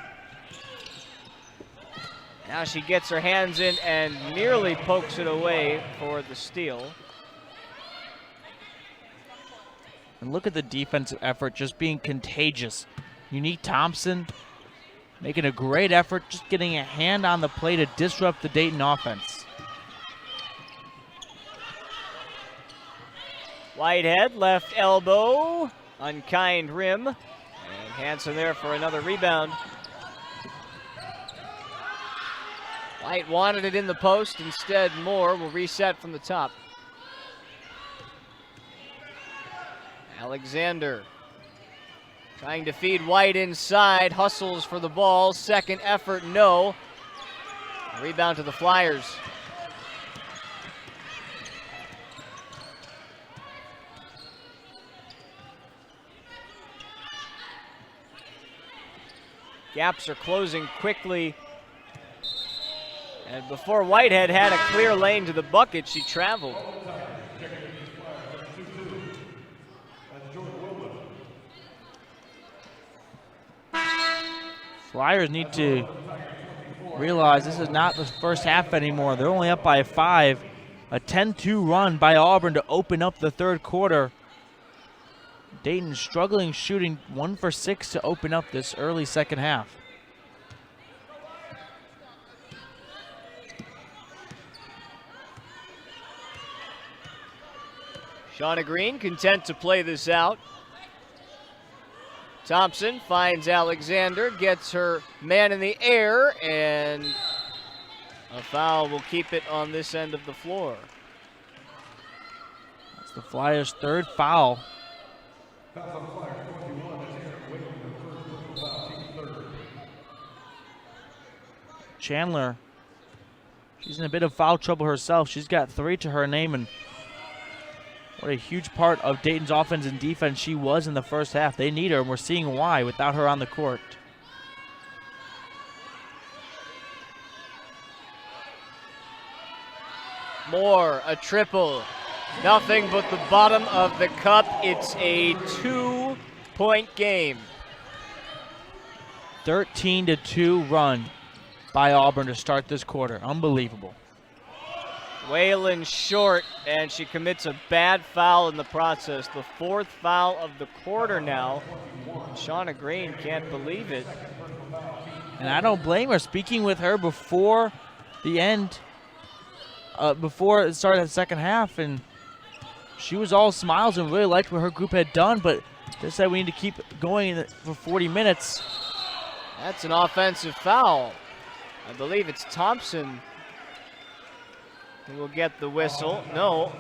Now she gets her hands in and nearly pokes it away for the steal. And look at the defensive effort just being contagious. Unique Thompson making a great effort, just getting a hand on the play to disrupt the Dayton offense. Whitehead, left elbow, unkind rim. And Hansen there for another rebound. White wanted it in the post. Instead, Moore will reset from the top. Alexander trying to feed White inside. Hustles for the ball. Second effort, no. Rebound to the Flyers. Gaps are closing quickly. And before Whitehead had a clear lane to the bucket, she traveled. Flyers need to realize this is not the first half anymore. They're only up by 5. A 10-2 run by Auburn to open up the third quarter. Dayton struggling shooting 1 for 6 to open up this early second half. Shauna Green content to play this out. Thompson finds Alexander, gets her man in the air, and a foul will keep it on this end of the floor. That's the Flyers' third foul. Chandler, she's in a bit of foul trouble herself. She's got 3 to her name, and what a huge part of Dayton's offense and defense she was in the first half. They need her, and we're seeing why without her on the court. Moore, a triple. Nothing but the bottom of the cup. It's a 2-point game. 13-2 run by Auburn to start this quarter. Unbelievable. Whalen short, and she commits a bad foul in the process. The 4th foul of the quarter now. Shauna Green can't believe it. And I don't blame her. Speaking with her before the end, before it started the second half, and she was all smiles and really liked what her group had done, but they said we need to keep going for 40 minutes. That's an offensive foul. I believe it's Thompson who will get the whistle. No,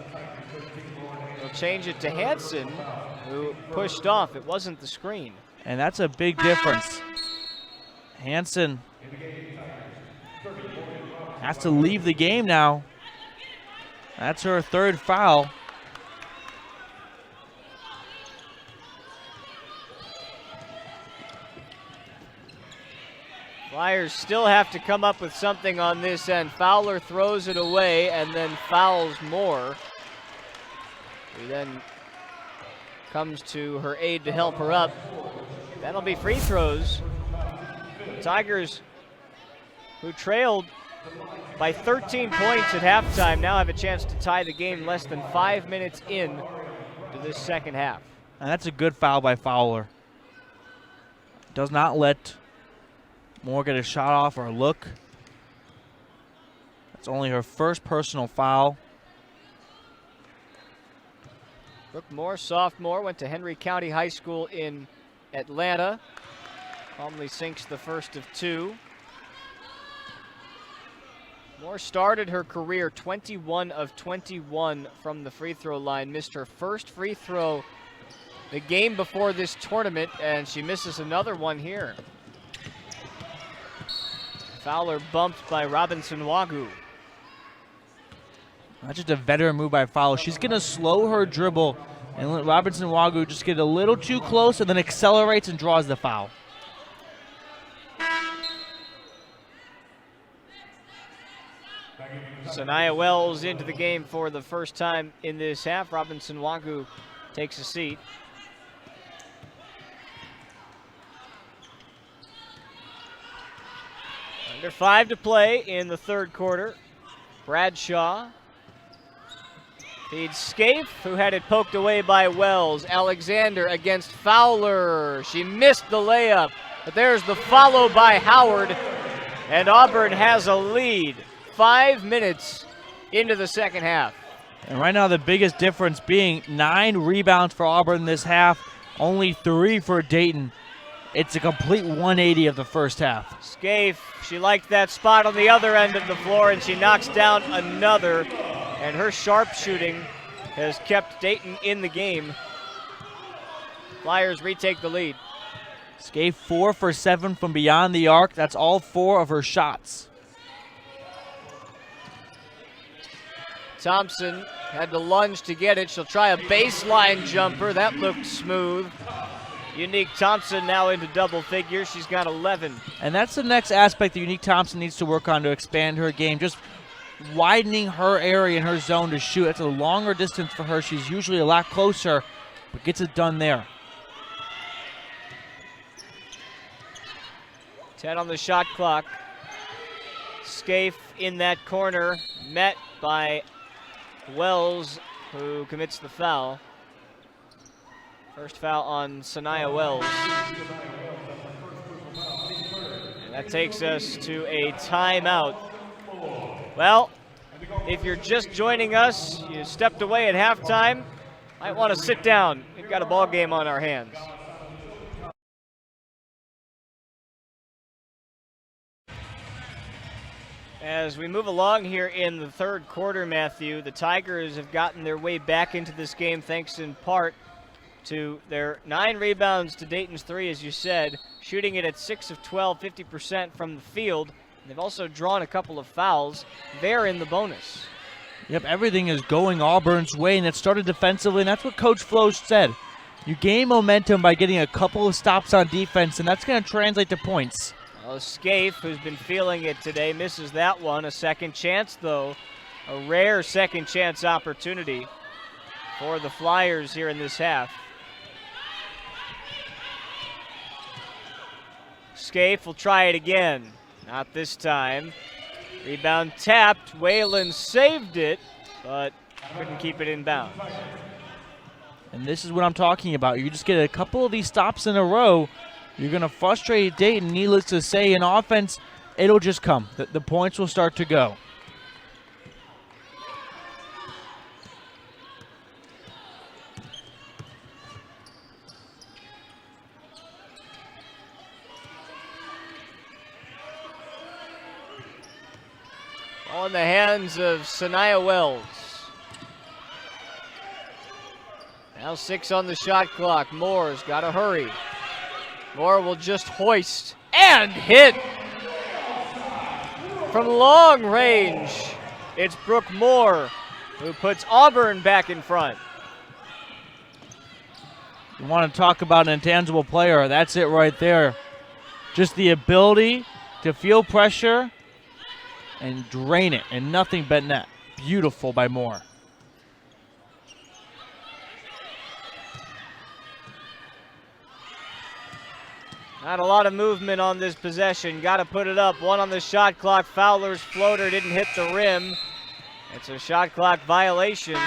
they'll change it to Hansen, who pushed off. It wasn't the screen. And that's a big difference. Hansen has to leave the game now. That's her 3rd foul. Flyers still have to come up with something on this end. Fowler throws it away and then fouls Moore, who then comes to her aid to help her up. That'll be free throws. The Tigers, who trailed by 13 points at halftime, now have a chance to tie the game less than 5 minutes in to this second half. And that's a good foul by Fowler. Does not let Moore get a shot off or a look. That's only her first personal foul. Brooke Moore, sophomore, went to Henry County High School in Atlanta. Calmly sinks the first of 2. Moore started her career 21 of 21 from the free throw line. Missed her first free throw the game before this tournament, and she misses another one here. Fowler bumped by Robinson Wagu. That's just a veteran move by Fowler. She's going to slow her dribble and let Robinson Wagu just get a little too close and then accelerates and draws the foul. Sanaya Wells into the game for the first time in this half. Robinson Wagu takes a seat. Under 5 to play in the third quarter. Bradshaw feeds Scaife, who had it poked away by Wells. Alexander against Fowler. She missed the layup, but there's the follow by Howard, and Auburn has a lead. 5 minutes into the second half. And right now the biggest difference being 9 rebounds for Auburn this half, only 3 for Dayton. It's a complete 180 of the first half. Scaife, she liked that spot on the other end of the floor, and she knocks down another. And her sharp shooting has kept Dayton in the game. Flyers retake the lead. Scaife 4 for 7 from beyond the arc. That's all 4 of her shots. Thompson had to lunge to get it. She'll try a baseline jumper. That looked smooth. Unique Thompson now into double figures. She's got 11. And that's the next aspect that Unique Thompson needs to work on to expand her game. Just widening her area in her zone to shoot. That's a longer distance for her. She's usually a lot closer, but gets it done there. 10 on the shot clock. Scaife in that corner, met by Wells, who commits the foul. First foul on Sanaya Wells. And that takes us to a timeout. Well, if you're just joining us, you stepped away at halftime, might want to sit down. We've got a ball game on our hands. As we move along here in the third quarter, Matthew, the Tigers have gotten their way back into this game thanks in part to their 9 rebounds to Dayton's 3, as you said, shooting it at 6 of 12, 50% from the field. They've also drawn a couple of fouls. They're in the bonus. Yep, everything is going Auburn's way, and it started defensively, and that's what Coach Flo said. You gain momentum by getting a couple of stops on defense, and that's going to translate to points. Well, Scaife, who's been feeling it today, misses that one. A second chance, though. A rare second chance opportunity for the Flyers here in this half. Scaife will try it again. Not this time. Rebound tapped. Whalen saved it, but couldn't keep it in bounds. And this is what I'm talking about. You just get a couple of these stops in a row, you're going to frustrate Dayton. Needless to say, in offense, it'll just come. The points will start to go. All in the hands of Sanaya Wells. Now 6 on the shot clock. Moore's got to hurry. Moore will just hoist and hit. From long range, it's Brooke Moore who puts Auburn back in front. You want to talk about an intangible player, that's it right there. Just the ability to feel pressure and drain it, and nothing but net. Beautiful by Moore. Not a lot of movement on this possession. Got to put it up. 1 on the shot clock. Fowler's floater didn't hit the rim. It's a shot clock violation.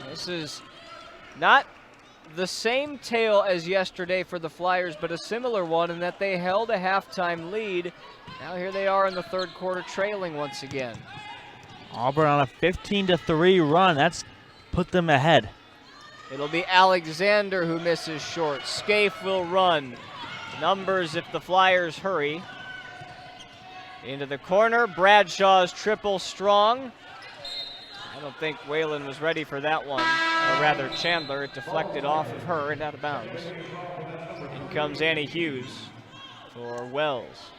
This is not the same tale as yesterday for the Flyers, but a similar one in that they held a halftime lead. Now here they are in the third quarter trailing once again. Auburn on a 15-3 run. That's put them ahead. It'll be Alexander who misses short. Scaife will run. Numbers if the Flyers hurry. Into the corner. Bradshaw's triple strong. I don't think Whalen was ready for that one, or rather Chandler. It deflected off of her and out of bounds. In comes Annie Hughes for Wells.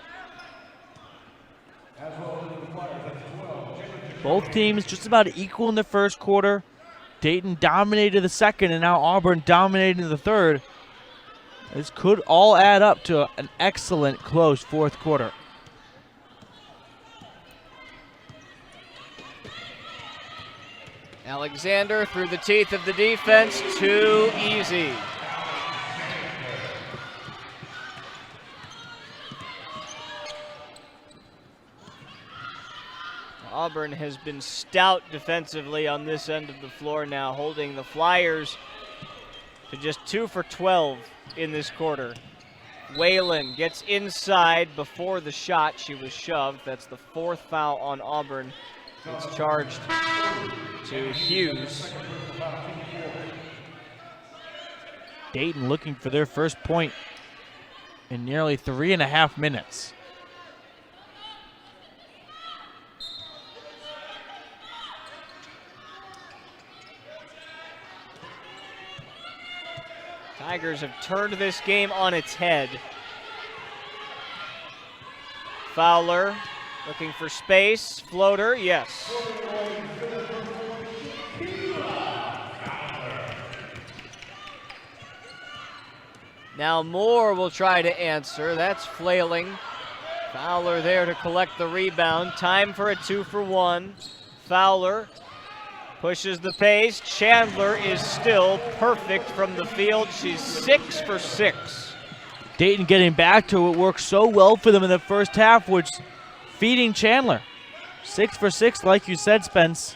Both teams just about equal in the first quarter. Dayton dominated the second, and now Auburn dominated the third. This could all add up to an excellent close fourth quarter. Alexander through the teeth of the defense, too easy. Auburn has been stout defensively on this end of the floor now, holding the Flyers to just 2 for 12 in this quarter. Whalen gets inside before the shot. She was shoved. That's the 4th foul on Auburn. It's charged to Hughes. Dayton looking for their first point in nearly 3.5 minutes. Tigers have turned this game on its head. Fowler looking for space. Floater, yes. Now Moore will try to answer. That's flailing. Fowler there to collect the rebound. Time for a 2-for-1. Fowler pushes the pace. Chandler is still perfect from the field. She's 6 for 6. Dayton getting back to what worked so well for them in the first half, which feeding Chandler. 6 for 6, like you said, Spence.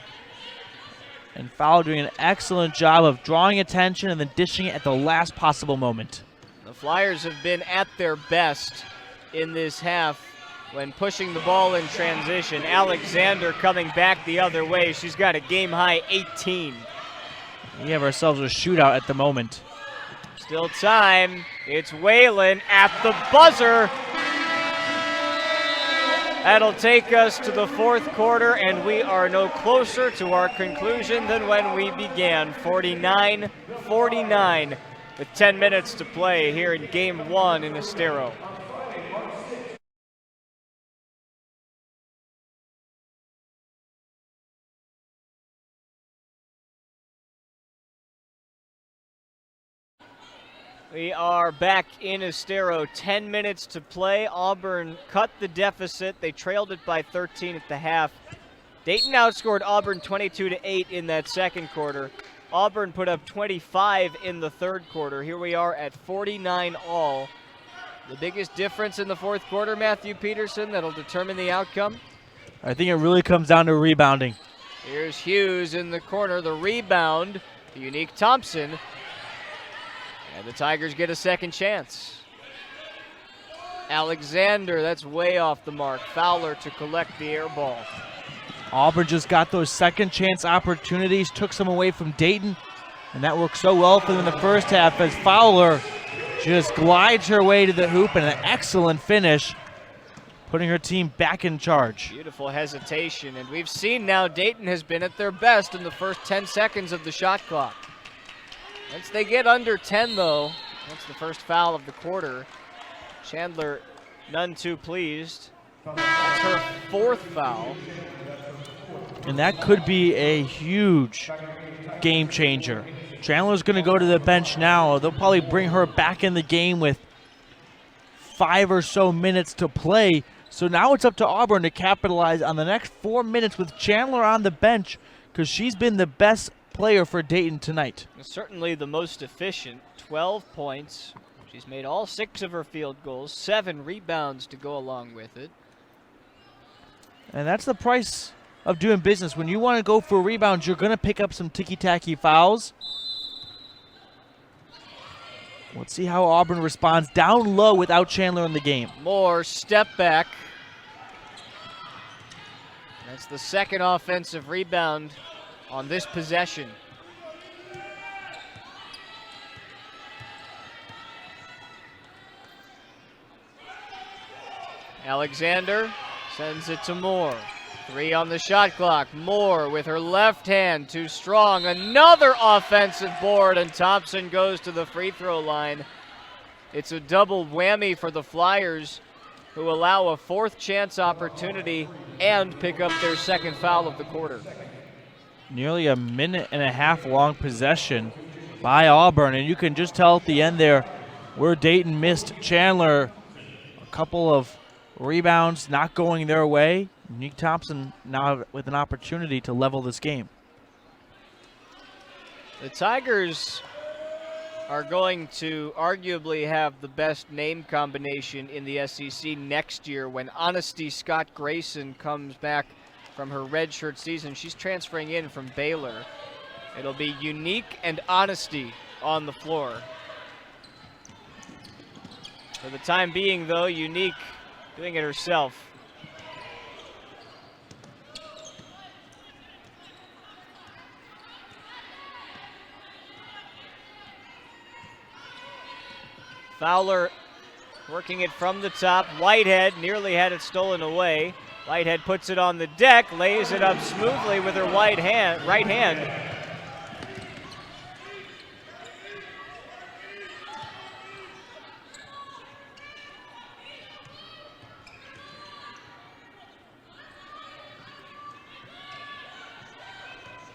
And Fowler doing an excellent job of drawing attention and then dishing it at the last possible moment. The Flyers have been at their best in this half when pushing the ball in transition. Alexander coming back the other way. She's got a game-high 18. We have ourselves a shootout at the moment. Still time. It's Whalen at the buzzer. That'll take us to the fourth quarter, and we are no closer to our conclusion than when we began. 49-49 with 10 minutes to play here in Game 1 in Estero. We are back in Estero, 10 minutes to play. Auburn cut the deficit. They trailed it by 13 at the half. Dayton outscored Auburn 22-8 in that second quarter. Auburn put up 25 in the third quarter. Here we are at 49 all. The biggest difference in the fourth quarter, Matthew Peterson, that'll determine the outcome? I think it really comes down to rebounding. Here's Hughes in the corner. The rebound, Unique Thompson. And the Tigers get a second chance. Alexander, that's way off the mark. Fowler to collect the air ball. Auburn just got those second chance opportunities, took some away from Dayton, and that worked so well for them in the first half as Fowler just glides her way to the hoop and an excellent finish, putting her team back in charge. Beautiful hesitation, and we've seen now Dayton has been at their best in the first 10 seconds of the shot clock. Once they get under 10, though, that's the first foul of the quarter. Chandler, none too pleased. That's her 4th foul. And that could be a huge game changer. Chandler's going to go to the bench now. They'll probably bring her back in the game with 5 or so minutes to play. So now it's up to Auburn to capitalize on the next 4 minutes with Chandler on the bench, because she's been the best player for Dayton tonight. Certainly the most efficient, 12 points. She's made all 6 of her field goals, 7 rebounds to go along with it. And that's the price of doing business. When you want to go for rebounds, you're going to pick up some ticky-tacky fouls. Let's see how Auburn responds down low without Chandler in the game. Moore, step back. That's the second offensive rebound on this possession. Alexander sends it to Moore. 3 on the shot clock. Moore with her left hand, too strong. Another offensive board, and Thompson goes to the free throw line. It's a double whammy for the Flyers, who allow a 4th chance opportunity and pick up their 2nd foul of the quarter. Nearly a minute and a half long possession by Auburn, and you can just tell at the end there where Dayton missed Chandler. A couple of rebounds not going their way. Unique Thompson now with an opportunity to level this game. The Tigers are going to arguably have the best name combination in the SEC next year when Honesty Scott Grayson comes back from her redshirt season. She's transferring in from Baylor. It'll be Unique and Honesty on the floor. For the time being, though, Unique doing it herself. Fowler working it from the top. Whitehead nearly had it stolen away. Whitehead puts it on the deck, lays it up smoothly with her right hand.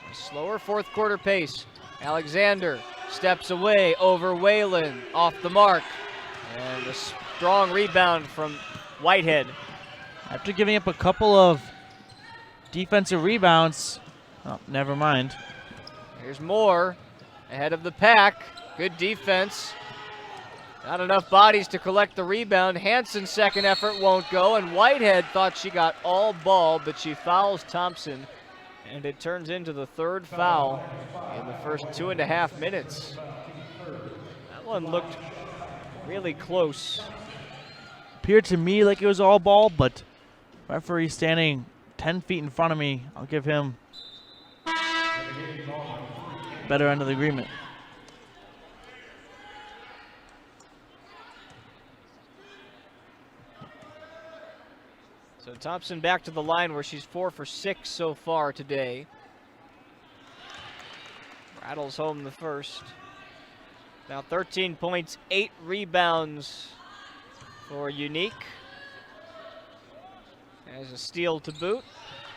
A slower 4th quarter pace. Alexander steps away over Whalen, off the mark. And a strong rebound from Whitehead. After giving up a couple of defensive rebounds, oh, never mind. Here's Moore ahead of the pack. Good defense. Not enough bodies to collect the rebound. Hanson's 2nd effort won't go, and Whitehead thought she got all ball, but she fouls Thompson, and it turns into the 3rd foul in the first 2.5 minutes. That one looked really close. Appeared to me like it was all ball, but referee standing 10 feet in front of me, I'll give him better end of the agreement. So Thompson back to the line where she's 4 for 6 so far today. Rattles home the first. Now 13 points, 8 rebounds for Unique. As a steal to boot.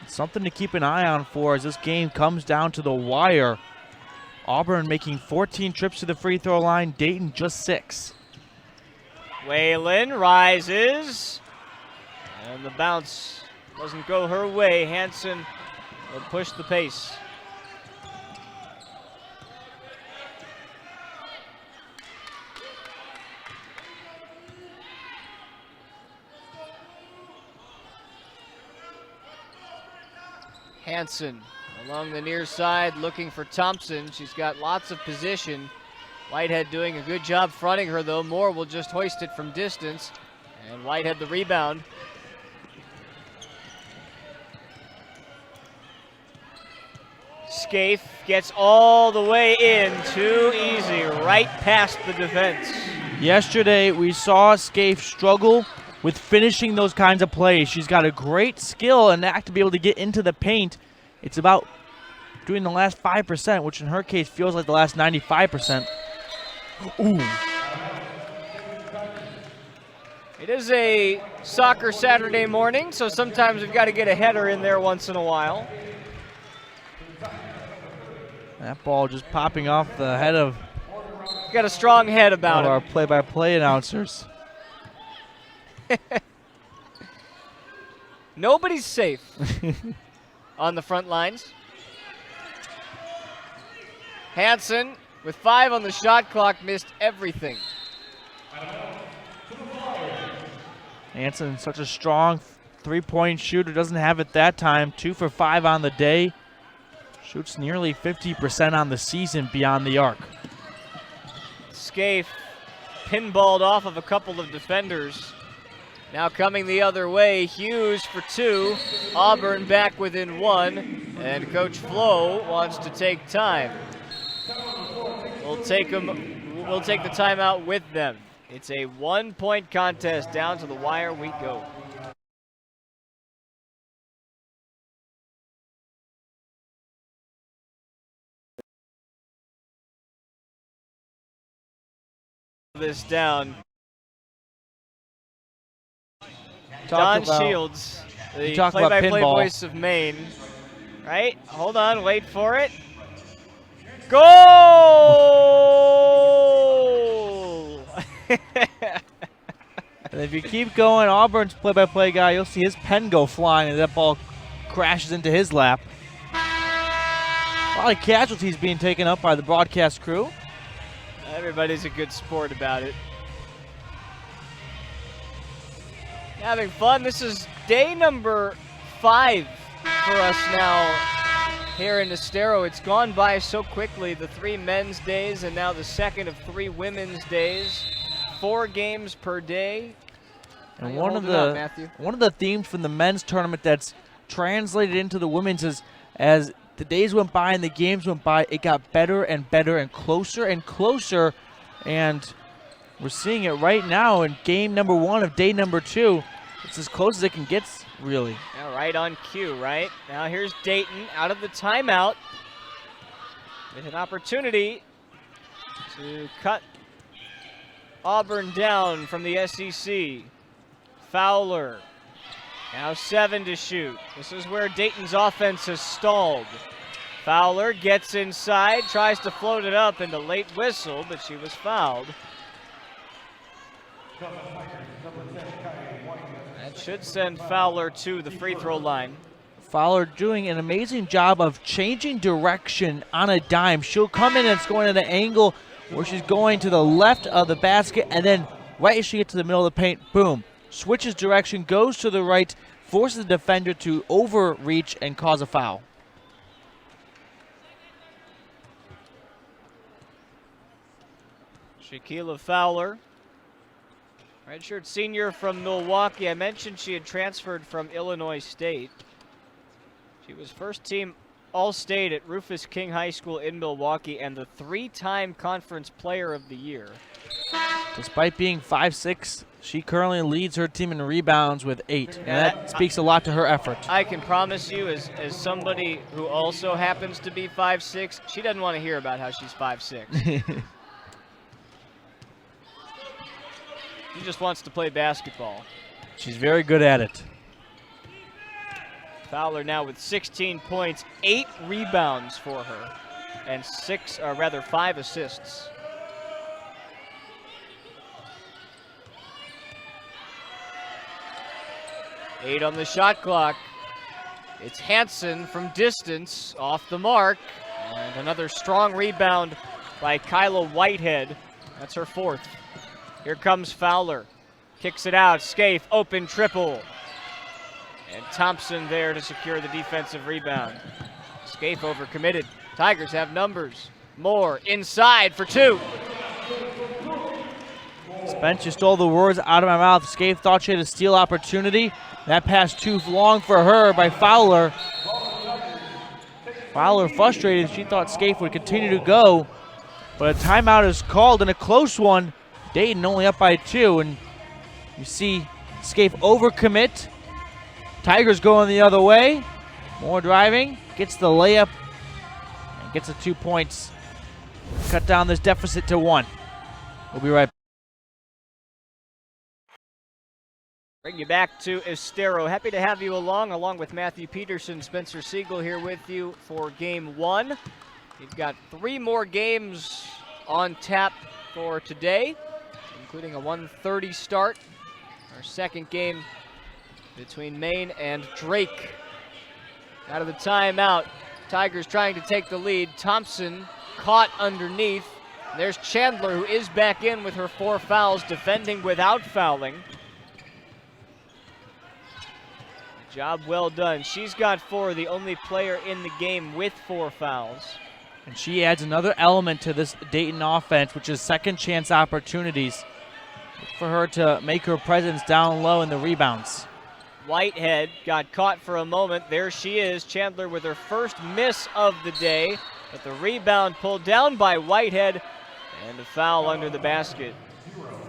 Something to keep an eye on for as this game comes down to the wire. Auburn making 14 trips to the free throw line, Dayton just 6. Whalen rises. And the bounce doesn't go her way. Hanson will push the pace. Hanson along the near side looking for Thompson. She's got lots of position. Whitehead doing a good job fronting her, though. Moore will just hoist it from distance. And Whitehead the rebound. Scaife gets all the way in. Too easy, right past the defense. Yesterday, we saw Scaife struggle with finishing those kinds of plays. She's got a great skill and knack to be able to get into the paint. It's about doing the last 5%, which in her case feels like the last 95%. Ooh. It is a soccer Saturday morning, so sometimes we've got to get a header in there once in a while. That ball just popping off the head of Got a strong head about our it. play-by-play announcers. Nobody's safe on the front lines. Hanson, with 5 on the shot clock, missed everything. Hanson, such a strong three-point shooter, doesn't have it that time. 2 for 5 on the day. Shoots nearly 50% on the season beyond the arc. Scaife pinballed off of a couple of defenders. Now coming the other way, Hughes for 2. Auburn back within 1, and Coach Flo wants to take time. We'll take the timeout with them. It's a 1-point contest. Down to the wire we go. this down. Talk Don about- Shields, the you talk about play-by-play pinball. voice of Maine. Right? Hold on, wait for it. Goal! And if you keep going, Auburn's play-by-play guy, you'll see his pen go flying, and that ball crashes into his lap. A lot of casualties being taken up by the broadcast crew. Everybody's a good sport about it. Having fun. This is day number 5 for us now here in Estero. It's gone by so quickly. The 3 men's days and now the second of 3 women's days. 4 games per day. And How one you of holding up, the Matthew? one of the themes from the men's tournament that's translated into the women's is, as the days went by and the games went by, it got better and better and closer, and we're seeing it right now in game number 1 of day number 2. It's as close as it can get, really. Now right on cue, right? Now here's Dayton out of the timeout with an opportunity to cut Auburn down from the SEC. Fowler, now 7 to shoot. This is where Dayton's offense has stalled. Fowler gets inside, tries to float it up into late whistle, but she was fouled. That should send Fowler to the free throw line. Fowler doing an amazing job of changing direction on a dime. She'll come in and it's going at an angle where she's going to the left of the basket, and then right as she gets to the middle of the paint, boom, switches direction, goes to the right, forces the defender to overreach and cause a foul. Shaquilla Fowler, redshirt senior from Milwaukee. I mentioned she had transferred from Illinois State. She was first team All-State at Rufus King High School in Milwaukee and the 3-time Conference Player of the Year. Despite being 5'6", she currently leads her team in rebounds with 8, and that speaks a lot to her effort. I can promise you, as somebody who also happens to be 5'6", she doesn't want to hear about how she's 5'6". She just wants to play basketball. She's very good at it. Fowler now with 16 points, 8 rebounds for her, and 5 assists. Eight on the shot clock. It's Hansen from distance, off the mark, and another strong rebound by Kyla Whitehead. That's her 4th. Here comes Fowler. Kicks it out. Scaife, open triple. And Thompson there to secure the defensive rebound. Scaife overcommitted. Tigers have numbers. Moore inside for 2. Spence just stole the words out of my mouth. Scaife thought she had a steal opportunity. That pass too long for her by Fowler. Fowler frustrated. She thought Scaife would continue to go, but a timeout is called, and a close one. Dayton only up by 2, and you see Scaife overcommit. Tigers going the other way. Moore driving, gets the layup, and gets the 2 points. Cut down this deficit to 1. We'll be right back. Bring you back to Estero. Happy to have you along with Matthew Peterson, Spencer Siegel here with you for Game 1. We've got 3 more games on tap for today, including a 1:30 start. Our second game between Maine and Drake. Out of the timeout, Tigers trying to take the lead. Thompson caught underneath. There's Chandler, who is back in with her 4 fouls, defending without fouling. Job well done. She's got 4, the only player in the game with 4 fouls. And she adds another element to this Dayton offense, which is second chance opportunities. Look for her to make her presence down low in the rebounds. Whitehead got caught for a moment. There she is, Chandler with her first miss of the day. But the rebound pulled down by Whitehead and a foul under the basket.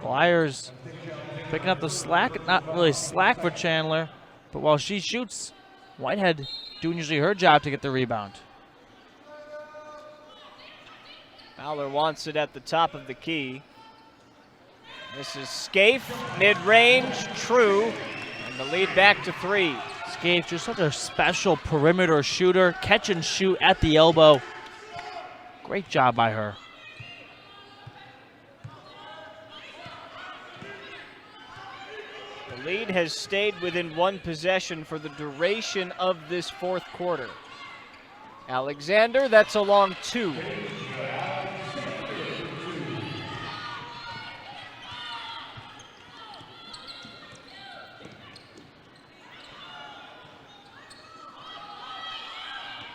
Flyers picking up the slack, not really slack for Chandler, but while she shoots, Whitehead doing usually her job to get the rebound. Fowler wants it at the top of the key. This is Scaife, mid-range, true, and the lead back to 3. Scaife, just such a special perimeter shooter, catch and shoot at the elbow. Great job by her. The lead has stayed within 1 possession for the duration of this 4th quarter. Alexander, that's a long 2.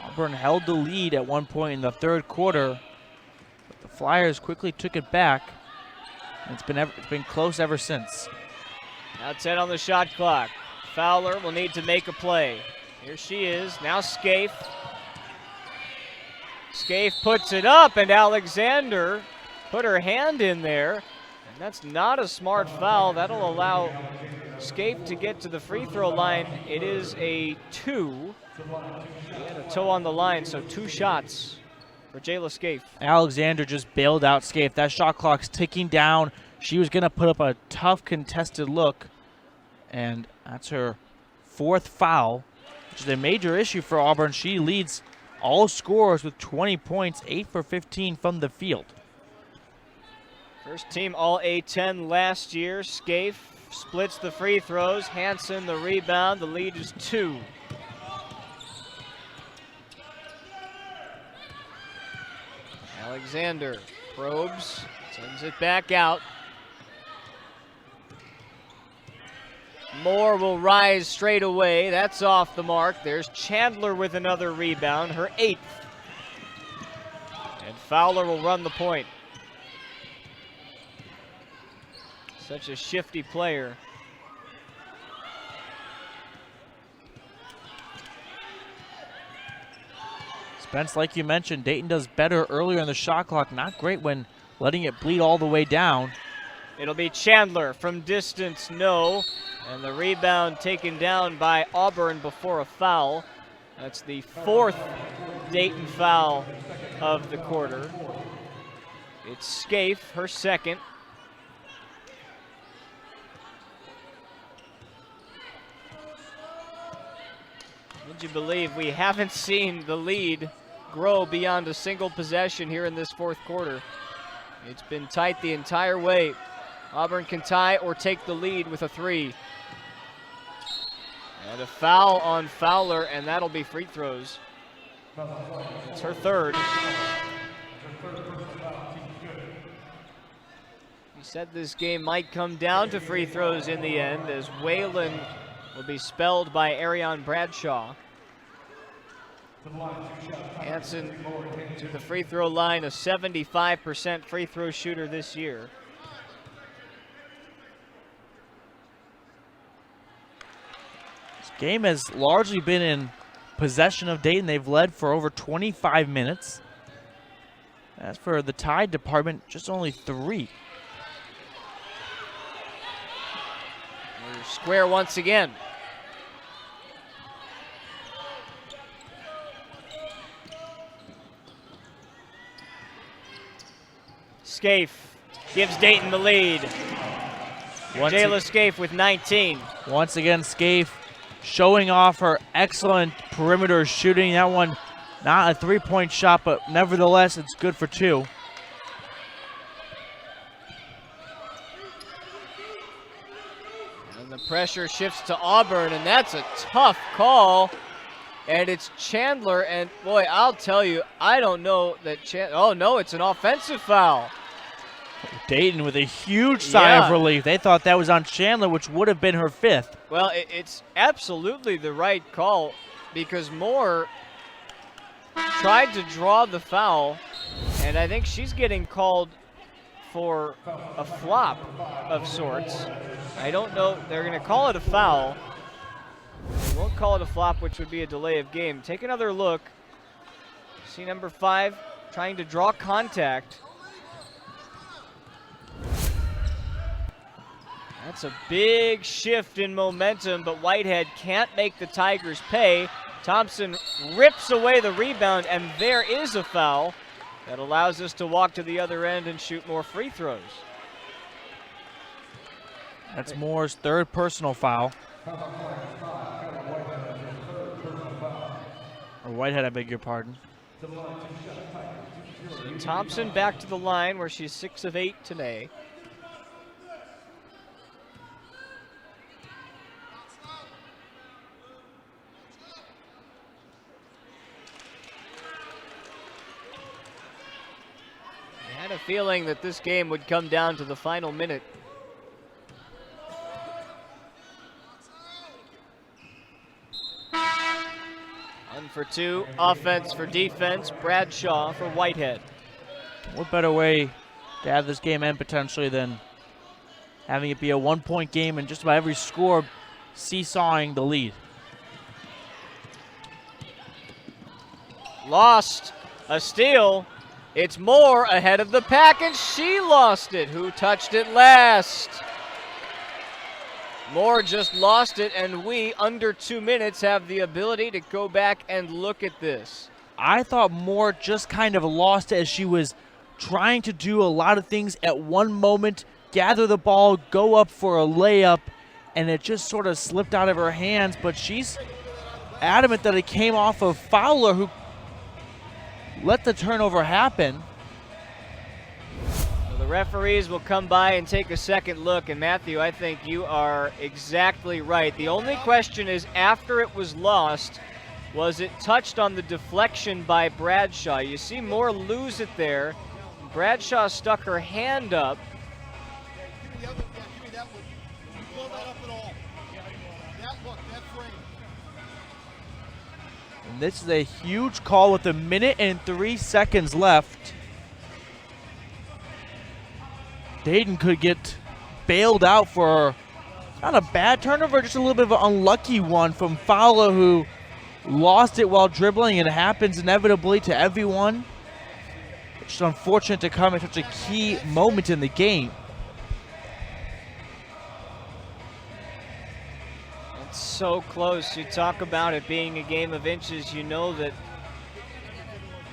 Auburn held the lead at one point in the 3rd quarter, but the Flyers quickly took it back. And it's been close ever since. Now 10 on the shot clock. Fowler will need to make a play. Here she is, now Scaife. Scaife puts it up, and Alexander put her hand in there. And that's not a smart foul. That'll allow Scaife to get to the free throw line. It is a 2. He had a toe on the line, so 2 shots for Jayla Scaife. Alexander just bailed out Scaife. That shot clock's ticking down. She was going to put up a tough contested look, and that's her 4th foul, which is a major issue for Auburn. She leads all scorers with 20 points, 8 for 15 from the field. First team all A-10 last year. Scaife splits the free throws. Hansen the rebound. The lead is 2. Alexander probes, sends it back out. Moore will rise straight away. That's off the mark. There's Chandler with another rebound, her 8th. And Fowler will run the point. Such a shifty player. Spence, like you mentioned, Dayton does better earlier in the shot clock. Not great when letting it bleed all the way down. It'll be Chandler from distance, no. And the rebound taken down by Auburn before a foul. That's the 4th Dayton foul of the quarter. It's Scaife, her 2nd. Would you believe we haven't seen the lead grow beyond a single possession here in this 4th quarter? It's been tight the entire way. Auburn can tie or take the lead with a 3. And a foul on Fowler, and that'll be free throws. It's her 3rd. We said this game might come down to free throws in the end, as Whalen will be spelled by Arion Bradshaw. Hansen to the free throw line, a 75% free throw shooter this year. This game has largely been in possession of Dayton. They've led for over 25 minutes. As for the Tide department, just only 3. We're square once again. Scaife gives Dayton the lead. Jayla Scaife with 19. Once again, Scaife showing off her excellent perimeter shooting. That one, not a 3-point shot, but nevertheless, it's good for 2. And the pressure shifts to Auburn, and that's a tough call. And it's Chandler, and boy, I'll tell you, I don't know that oh no, it's an offensive foul. Dayton with a huge sigh of relief. They thought that was on Chandler, which would have been her 5th. Well, it's absolutely the right call, because Moore tried to draw the foul, and I think she's getting called for a flop of sorts. I don't know, they're gonna call it a foul. They won't call it a flop, which would be a delay of game. Take another look. See number 5 trying to draw contact. That's a big shift in momentum, but Whitehead can't make the Tigers pay. Thompson rips away the rebound, and there is a foul that allows us to walk to the other end and shoot more free throws. That's Moore's third personal foul. Or Whitehead, I beg your pardon. Thompson back to the line where she's 6 of 8 today. I had a feeling that this game would come down to the final minute. One for two, offense for defense, Bradshaw for Whitehead. What better way to have this game end potentially than having it be a 1-point game and just about every score seesawing the lead. Lost a steal. It's Moore ahead of the pack, and she lost it. Who touched it last? Moore just lost it, and we, under 2 minutes, have the ability to go back and look at this. I thought Moore just kind of lost it as she was trying to do a lot of things at one moment, gather the ball, go up for a layup, and it just sort of slipped out of her hands. But she's adamant that it came off of Fowler, who let the turnover happen. So the referees will come by and take a second look. And Matthew, I think you are exactly right. The only question is, after it was lost, was it touched on the deflection by Bradshaw? You see Moore lose it there. Bradshaw stuck her hand up. Give me that look. Blow that up at all. That look, that frame. And this is a huge call with 1 minute and 3 seconds left. Dayton could get bailed out for not a bad turnover, just a little bit of an unlucky one from Fowler, who lost it while dribbling. It happens inevitably to everyone. It's just unfortunate to come at such a key moment in the game. It's so close. You talk about it being a game of inches. You know that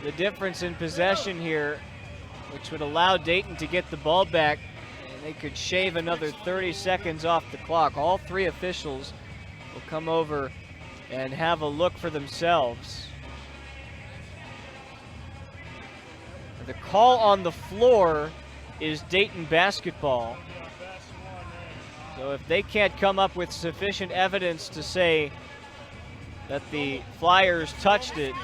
the difference in possession here, which would allow Dayton to get the ball back, and they could shave another 30 seconds off the clock. All three officials will come over and have a look for themselves. The call on the floor is Dayton basketball. So if they can't come up with sufficient evidence to say that the Flyers touched it,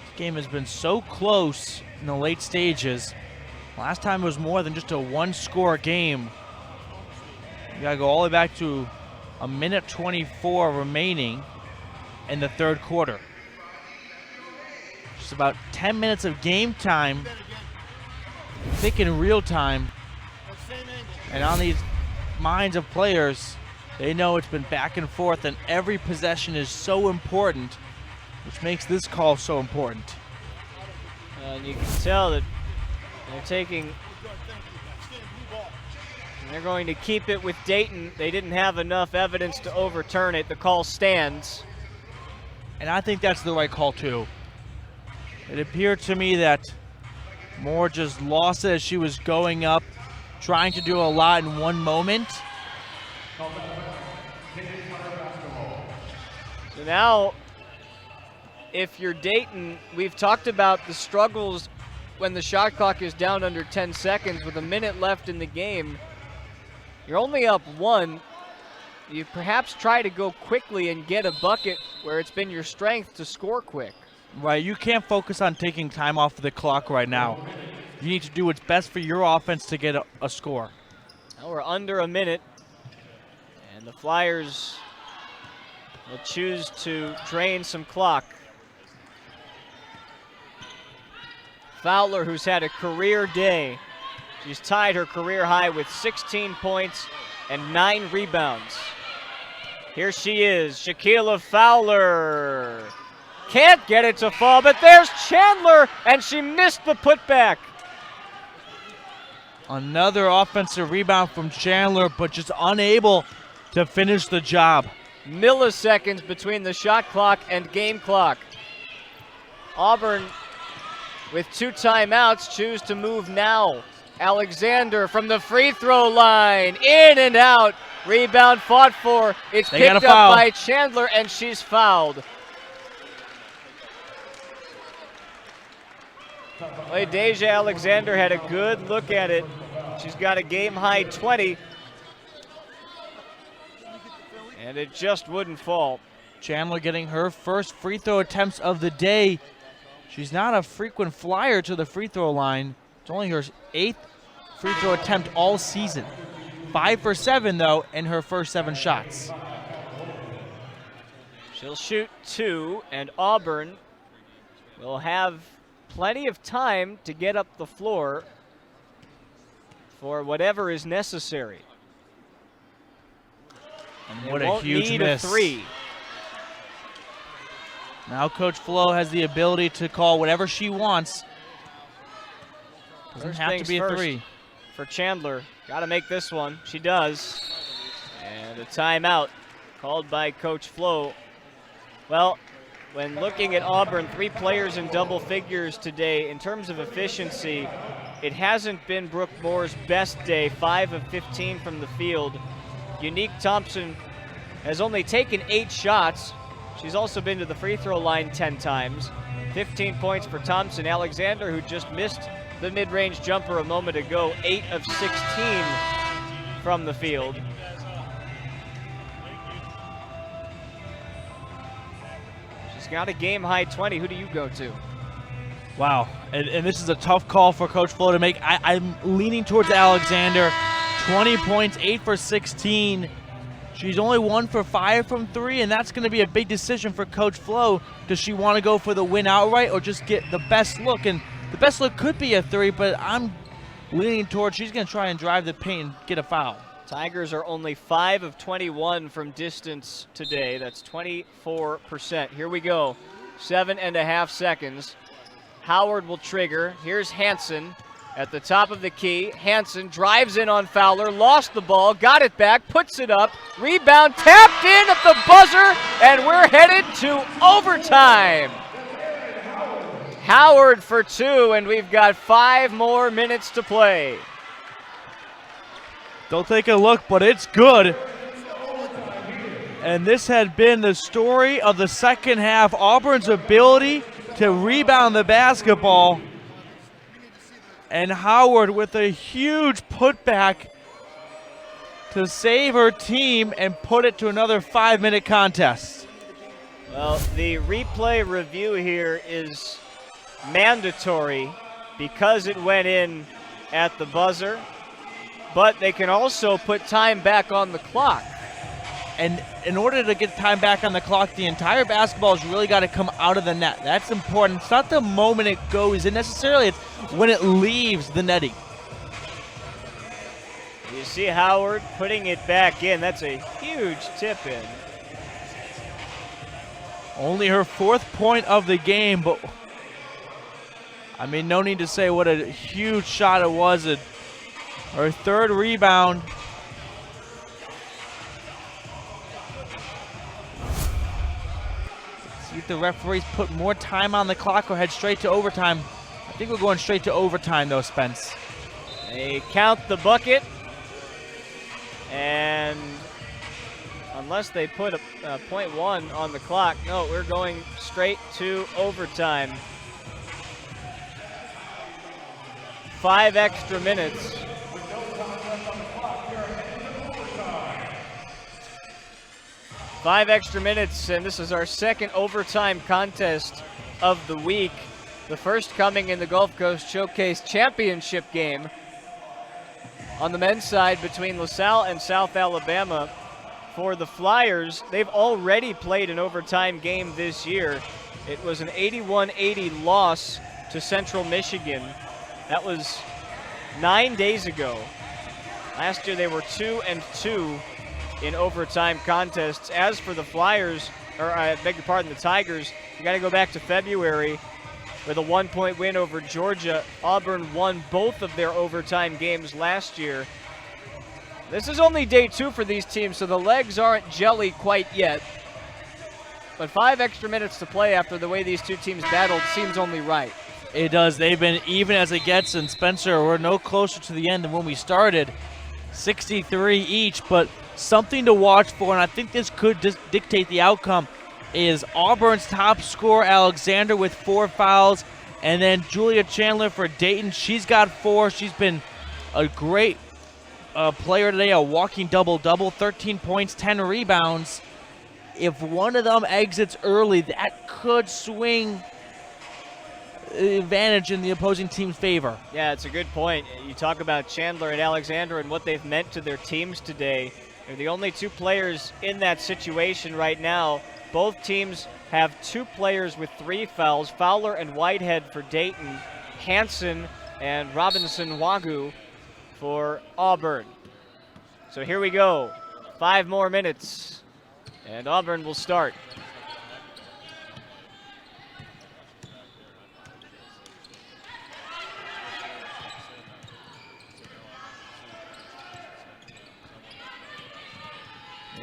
This game has been so close in the late stages. Last time it was more than just a one-score game. You gotta go all the way back to 1 minute 24 remaining in the third quarter. Just about 10 minutes of game time, thick in real time. And on these minds of players, they know it's been back and forth, and every possession is so important, which makes this call so important. and you can tell that they're taking, they're going to keep it with Dayton. They didn't have enough evidence to overturn it. The call stands. And I think that's the right call, too. It appeared to me that Moore just lost it as she was going up, trying to do a lot in one moment. So now, if you're Dayton, we've talked about the struggles when the shot clock is down under 10 seconds with a minute left in the game. You're only up one. You perhaps try to go quickly and get a bucket where it's been your strength to score quick. Right, you can't focus on taking time off of the clock right now. You need to do what's best for your offense to get a score. Now we're under a minute, and the Flyers will choose to drain some clock. Fowler, who's had a career day. She's tied her career high with 16 points and 9 rebounds. Here she is, Shaquilla Fowler. Can't get it to fall, but there's Chandler, and she missed the putback. Another offensive rebound from Chandler, but just unable to finish the job. Milliseconds between the shot clock and game clock. Auburn with 2 timeouts, choose to move now. Alexander from the free throw line, in and out. Rebound fought for. It's picked up by Chandler, and she's fouled. Deja Alexander had a good look at it. She's got a game-high 20. And it just wouldn't fall. Chandler getting her first free throw attempts of the day. She's not a frequent flyer to the free throw line. It's only her 8th free throw attempt all season. 5 for 7, though, in her first 7 shots. She'll shoot 2, and Auburn will have plenty of time to get up the floor for whatever is necessary. And what a huge miss. A 3. Now Coach Flo has the ability to call whatever she wants. Doesn't have to be a 3. For Chandler, got to make this one. She does. And a timeout called by Coach Flo. Well, when looking at Auburn, 3 players in double figures today, in terms of efficiency, it hasn't been Brooke Moore's best day. 5 of 15 from the field. Unique Thompson has only taken 8 shots. She's also been to the free throw line 10 times. 15 points for Thompson. Alexander, who just missed the mid-range jumper a moment ago, 8 of 16 from the field. She's got a game-high 20. Who do you go to? Wow, and this is a tough call for Coach Flo to make. I'm leaning towards Alexander. 20 points, 8 for 16. She's only 1 for 5 from 3, and that's going to be a big decision for Coach Flo. Does she want to go for the win outright or just get the best look? And the best look could be a 3, but I'm leaning towards she's going to try and drive the paint and get a foul. Tigers are only 5 of 21 from distance today. That's 24%. Here we go. 7.5 seconds. Howard will trigger. Here's Hansen. At the top of the key, Hansen drives in on Fowler, lost the ball, got it back, puts it up, rebound, tapped in at the buzzer, and we're headed to overtime. Howard for 2, and we've got 5 more minutes to play. They'll take a look, but it's good. And this had been the story of the second half, Auburn's ability to rebound the basketball. And Howard with a huge putback to save her team and put it to another 5-minute contest. Well, the replay review here is mandatory because it went in at the buzzer, but they can also put time back on the clock. And in order to get time back on the clock, the entire basketball has really got to come out of the net. That's important. It's not the moment it goes in necessarily, it's when it leaves the netting. You see Howard putting it back in. That's a huge tip in. Only her 4th point of the game, but I mean, no need to say what a huge shot it was. Her 3rd rebound. See if the referees put more time on the clock or head straight to overtime. I think we're going straight to overtime, though, Spence. They count the bucket, and unless they put a .1 on the clock, no, we're going straight to overtime. 5 extra minutes. Five extra minutes, and this is our second overtime contest of the week. The first coming in the Gulf Coast Showcase Championship game on the men's side between LaSalle and South Alabama. For the Flyers, they've already played an overtime game this year. It was an 81-80 loss to Central Michigan. That was 9 days ago. Last year they were 2-2 in overtime contests. As for the Flyers, or I beg your pardon, the Tigers, you got to go back to February with a 1-point win over Georgia. Auburn won both of their overtime games last year. This is only day 2 for these teams, so the legs aren't jelly quite yet. But 5 extra minutes to play after the way these two teams battled seems only right. It does. They've been even as it gets, and Spencer, we're no closer to the end than when we started. 63 each, but something to watch for, and I think this could dictate the outcome, is Auburn's top scorer, Alexander, with 4 fouls, and then Julia Chandler for Dayton. She's got 4. She's been a great player today, a walking double-double, 13 points, 10 rebounds. If one of them exits early, that could swing advantage in the opposing team's favor. Yeah, it's a good point. You talk about Chandler and Alexander and what they've meant to their teams today. They're the only 2 players in that situation right now. Both teams have 2 players with 3 fouls, Fowler and Whitehead for Dayton, Hansen and Robinson Wagu for Auburn. So here we go. 5 more minutes, and Auburn will start.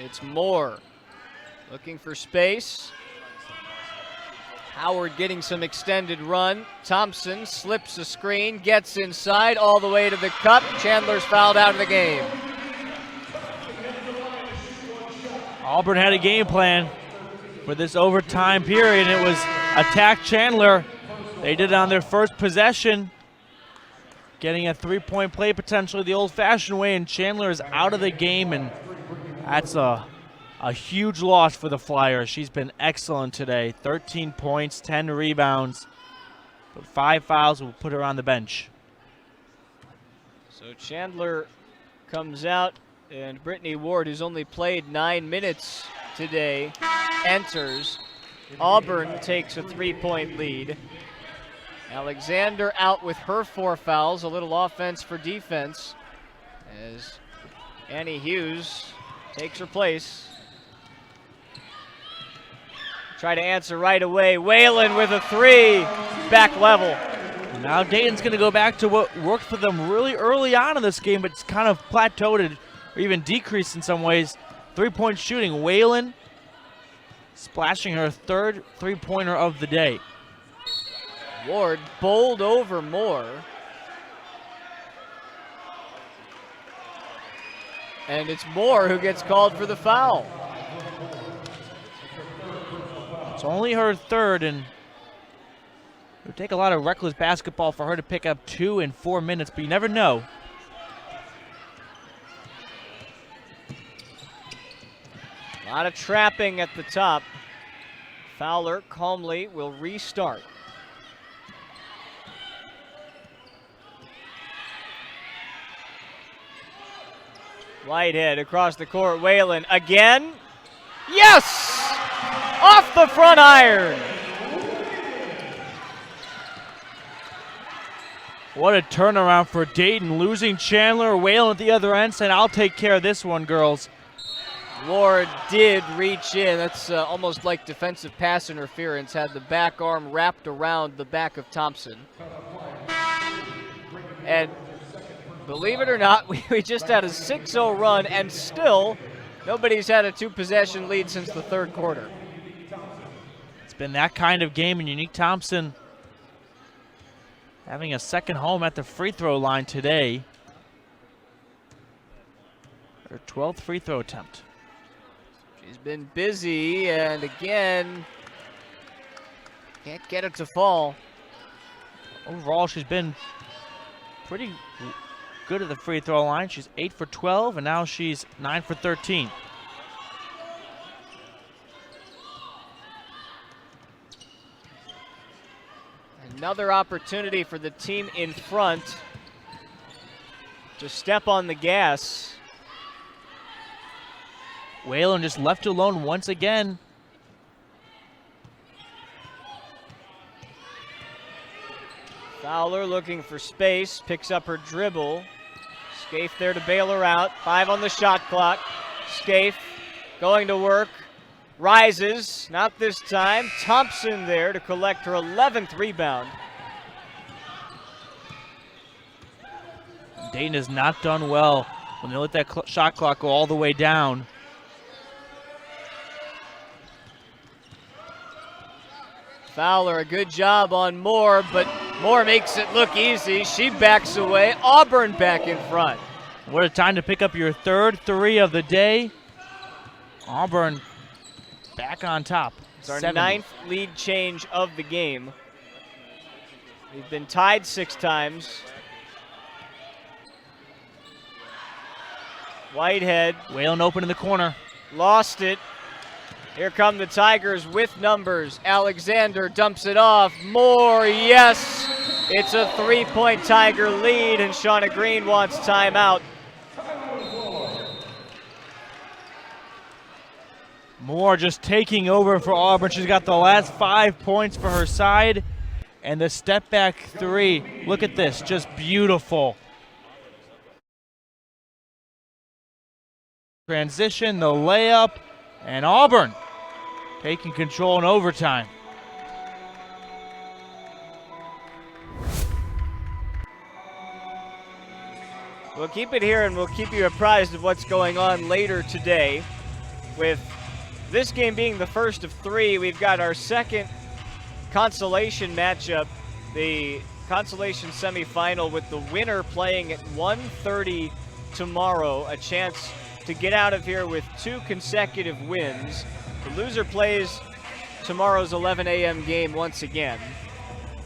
It's Moore looking for space. Howard getting some extended run. Thompson slips a screen, gets inside all the way to the cup. Chandler's fouled out of the game. Auburn had a game plan for this overtime period. It was attack Chandler. They did it on their first possession, getting a 3-point play potentially the old-fashioned way, and Chandler is out of the game, and that's a huge loss for the Flyers. She's been excellent today. 13 points, 10 rebounds, but 5 fouls will put her on the bench. So Chandler comes out, and Brittany Ward, who's only played 9 minutes today, enters. Auburn takes a 3-point lead. Alexander out with her 4 fouls, a little offense for defense, as Annie Hughes takes her place. Try to answer right away. Whalen with a 3, back level. Now Dayton's going to go back to what worked for them really early on in this game, but it's kind of plateaued or even decreased in some ways. 3-point shooting. Whalen splashing her 3rd 3-pointer of the day. Ward bowled over Moore. And it's Moore who gets called for the foul. It's only her 3rd, and it would take a lot of reckless basketball for her to pick up 2 in 4 minutes, but you never know. A lot of trapping at the top. Fowler calmly will restart. Whitehead across the court. Whalen again. Yes! Off the front iron. What a turnaround for Dayton, losing Chandler. Whalen at the other end saying, I'll take care of this one, girls. Ward did reach in. That's almost like defensive pass interference. Had the back arm wrapped around the back of Thompson. And believe it or not, we just had a 6-0 run, and still nobody's had a 2-possession lead since the 3rd quarter. It's been that kind of game, and Unique Thompson having a second home at the free throw line today. Her 12th free throw attempt. She's been busy, and again, can't get it to fall. Overall, she's been pretty good at the free throw line. She's 8 for 12, and now she's 9 for 13. Another opportunity for the team in front to step on the gas. Whalen just left alone once again. Fowler looking for space, picks up her dribble. Scaife there to bail her out. 5 on the shot clock. Scaife going to work. Rises, not this time. Thompson there to collect her 11th rebound. Dayton has not done well when they let that shot clock go all the way down. Fowler, a good job on Moore, but Moore makes it look easy. She backs away. Auburn back in front. What a time to pick up your third 3 of the day. Auburn back on top. It's our 70. 9th lead change of the game. We've been tied 6 times. Whitehead Whalen open in the corner. lost it. Here come the Tigers with numbers. Alexander dumps it off. Moore, yes. It's a 3-point Tiger lead, and Shauna Green wants timeout. Moore just taking over for Auburn. She's got the last 5 points for her side. And the step back 3. Look at this, just beautiful. Transition, the layup, and Auburn taking control in overtime. We'll keep it here and we'll keep you apprised of what's going on later today. With this game being the first of 3, we've got our second consolation matchup, the consolation semifinal, with the winner playing at 1:30 tomorrow, a chance to get out of here with 2 consecutive wins. The loser plays tomorrow's 11 a.m. game once again.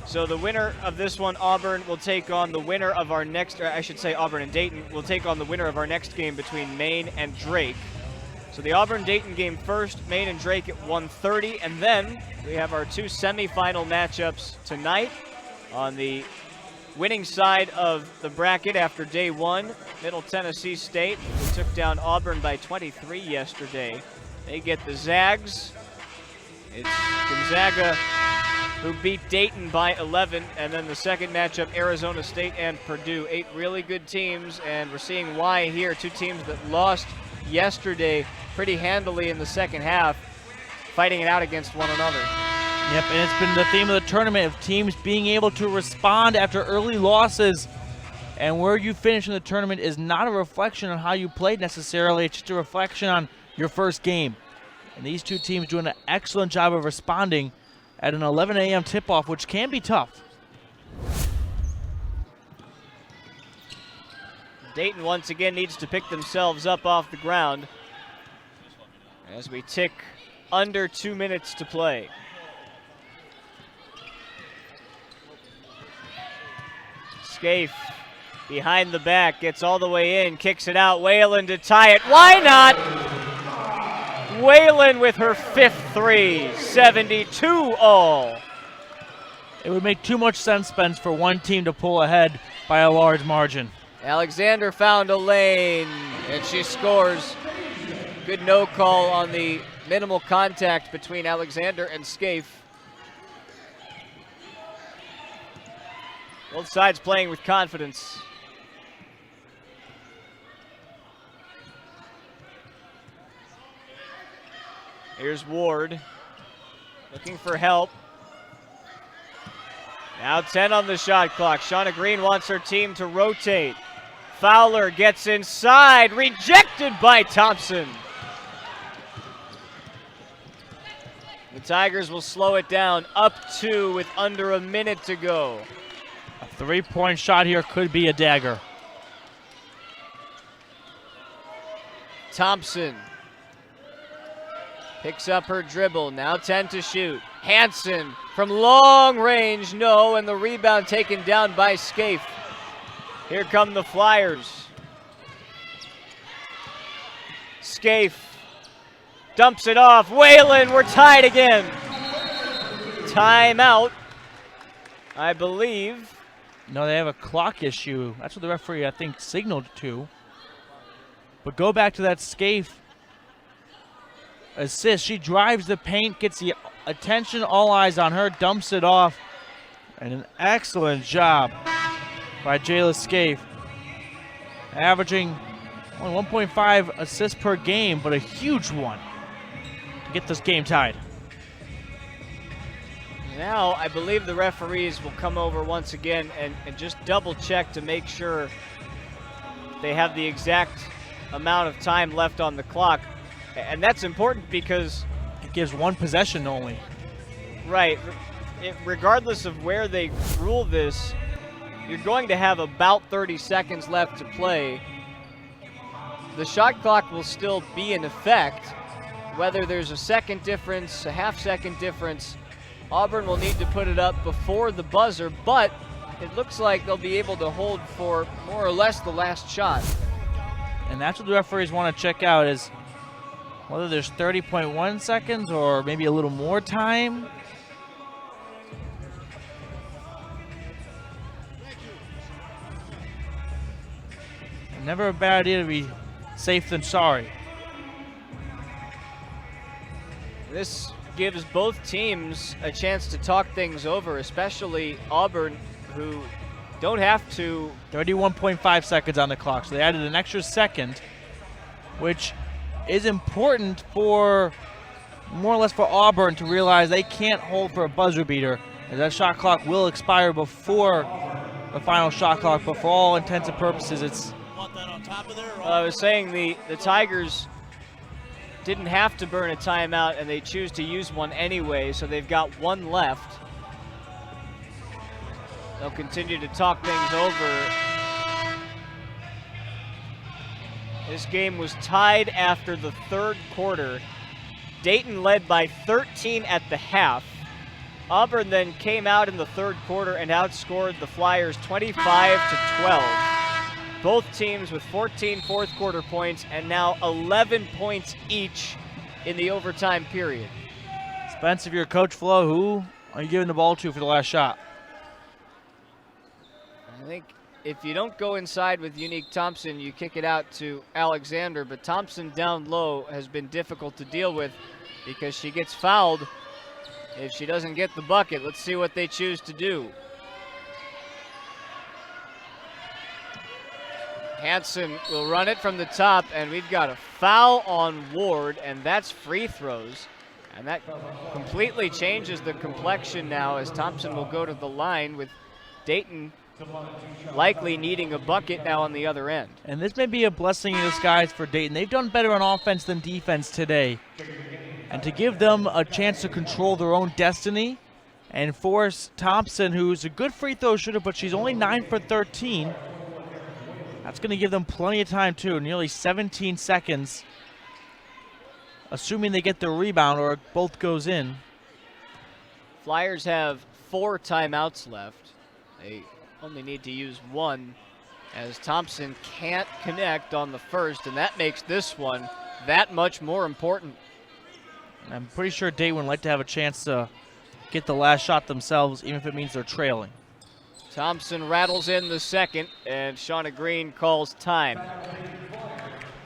So the winner of this one, Auburn, will take on the winner of our next, or I should say Auburn and Dayton, will take on the winner of our next game between Maine and Drake. So the Auburn-Dayton game first, Maine and Drake at 1:30, and then we have our 2 semifinal matchups tonight. On the winning side of the bracket after day 1, Middle Tennessee State, who took down Auburn by 23 yesterday. They get the Zags. It's Gonzaga who beat Dayton by 11, and then the second matchup, Arizona State and Purdue. 8 really good teams, and we're seeing why here. 2 teams that lost yesterday pretty handily in the second half, fighting it out against one another. Yep, and it's been the theme of the tournament of teams being able to respond after early losses. And where you finish in the tournament is not a reflection on how you played necessarily. It's just a reflection on your first game. And these 2 teams doing an excellent job of responding at an 11 a.m. tip-off, which can be tough. Dayton once again needs to pick themselves up off the ground as we tick under 2 minutes to play. Scaife behind the back, gets all the way in, kicks it out. Whalen to tie it. Why not? Whalen with her 5th 3, 72 all. It would make too much sense, Spence, for one team to pull ahead by a large margin. Alexander found a lane, and she scores. Good no call on the minimal contact between Alexander and Scaife. Both sides playing with confidence. Here's Ward, looking for help. Now 10 on the shot clock. Shauna Green wants her team to rotate. Fowler gets inside, rejected by Thompson. The Tigers will slow it down, up 2 with under a minute to go. A 3-point shot here could be a dagger. Thompson picks up her dribble, now 10 to shoot. Hansen from long range, no, and the rebound taken down by Scaife. Here come the Flyers. Scaife dumps it off. Whalen, we're tied again. Timeout, I believe. No, they have a clock issue. That's what the referee, I think, signaled to. But go back to that Scaife assist. She drives the paint, gets the attention, all eyes on her, dumps it off. And an excellent job by Jayla Scaife. Averaging only 1.5 assists per game, but a huge one to get this game tied. Now, I believe the referees will come over once again and just double check to make sure they have the exact amount of time left on the clock. And that's important because it gives one possession only. Right. regardless of where they rule this, you're going to have about 30 seconds left to play. The shot clock will still be in effect. Whether there's a second difference, a half-second difference, Auburn will need to put it up before the buzzer, but it looks like they'll be able to hold for more or less the last shot. And that's what the referees want to check out, is whether there's 30.1 seconds or maybe a little more time. Never a bad idea to be safe than sorry. This gives both teams a chance to talk things over, especially Auburn, who don't have to. 31.5 seconds on the clock, so they added an extra second, which is important for, more or less for Auburn to realize they can't hold for a buzzer beater, as that shot clock will expire before the final shot clock, but for all intents and purposes, it's. Want that on top of there? I was saying the Tigers didn't have to burn a timeout, and they choose to use one anyway, so they've got one left. They'll continue to talk things over. This game was tied after the third quarter. Dayton led by 13 at the half. Auburn then came out in the third quarter and outscored the Flyers 25-12. Both teams with 14 fourth quarter points and now 11 points each in the overtime period. Spence, if you're Coach Flo, who are you giving the ball to for the last shot? I think if you don't go inside with Unique Thompson, you kick it out to Alexander, but Thompson down low has been difficult to deal with because she gets fouled if she doesn't get the bucket. Let's see what they choose to do. Hansen will run it from the top, and we've got a foul on Ward, and that's free throws. And that completely changes the complexion now, as Thompson will go to the line, with Dayton likely needing a bucket now on the other end. And this may be a blessing in disguise for Dayton. They've done better on offense than defense today. And to give them a chance to control their own destiny and force Thompson, who's a good free throw shooter, but she's only 9 for 13, that's going to give them plenty of time, too. Nearly 17 seconds, assuming they get the rebound or it both goes in. Flyers have 4 timeouts left. They only need to use one, as Thompson can't connect on the first, and that makes this one that much more important. I'm pretty sure Dayton would like to have a chance to get the last shot themselves, even if it means they're trailing. Thompson rattles in the second, and Shauna Green calls time.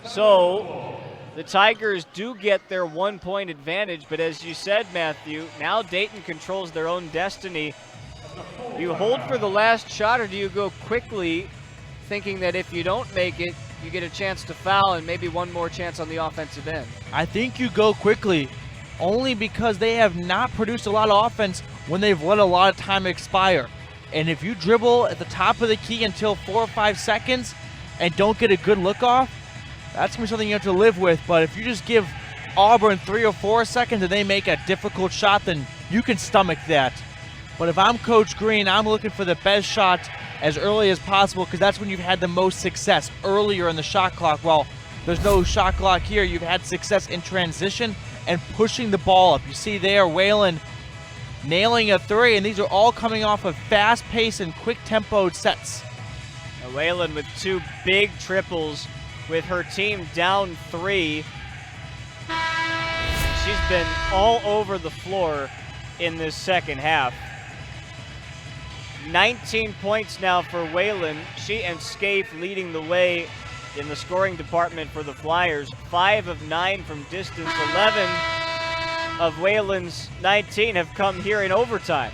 So the Tigers do get their 1 point advantage, but as you said, Matthew, now Dayton controls their own destiny. Do you hold for the last shot, or do you go quickly, thinking that if you don't make it, you get a chance to foul and maybe one more chance on the offensive end? I think you go quickly, only because they have not produced a lot of offense when they've let a lot of time expire. And if you dribble at the top of the key until 4 or 5 seconds and don't get a good look off, that's going to be something you have to live with. But if you just give Auburn 3 or 4 seconds and they make a difficult shot, then you can stomach that. But if I'm Coach Green, I'm looking for the best shot as early as possible, because that's when you've had the most success, earlier in the shot clock. Well, there's no shot clock here. You've had success in transition and pushing the ball up. You see there, Whalen nailing a 3, and these are all coming off of fast-paced and quick-tempoed sets. Now Whalen with 2 big triples with her team down 3. She's been all over the floor in this second half. 19 points now for Whalen. She and Scaife leading the way in the scoring department for the Flyers. 5 of 9 from distance. 11 of Whalen's 19 have come here in overtime.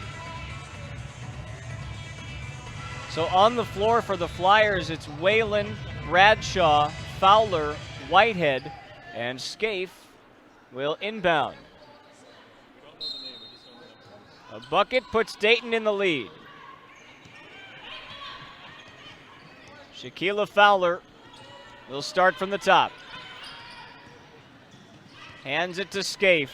So on the floor for the Flyers, it's Whalen, Bradshaw, Fowler, Whitehead, and Scaife will inbound. A bucket puts Dayton in the lead. Shaquilla Fowler will start from the top. Hands it to Scaife.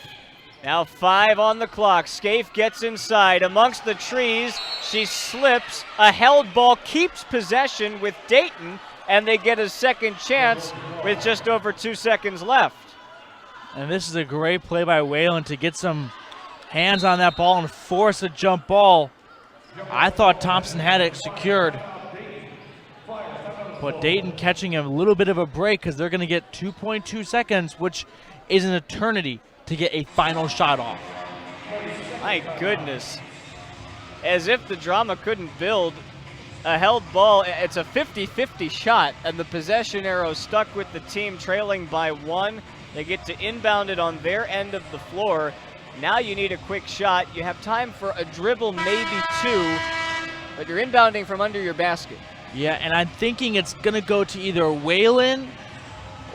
Now 5 on the clock. Scaife gets inside amongst the trees. She slips. A held ball keeps possession with Dayton, and they get a second chance with just over 2 seconds left. And this is a great play by Whalen to get some hands on that ball and force a jump ball. I thought Thompson had it secured, but Dayton catching a little bit of a break because they're going to get 2.2 seconds, which is an eternity to get a final shot off. My goodness. As if the drama couldn't build. A held ball, it's a 50-50 shot, and the possession arrow stuck with the team trailing by 1. They get to inbound it on their end of the floor. Now you need a quick shot. You have time for a dribble, maybe 2, but you're inbounding from under your basket. Yeah, and I'm thinking it's going to go to either Whalen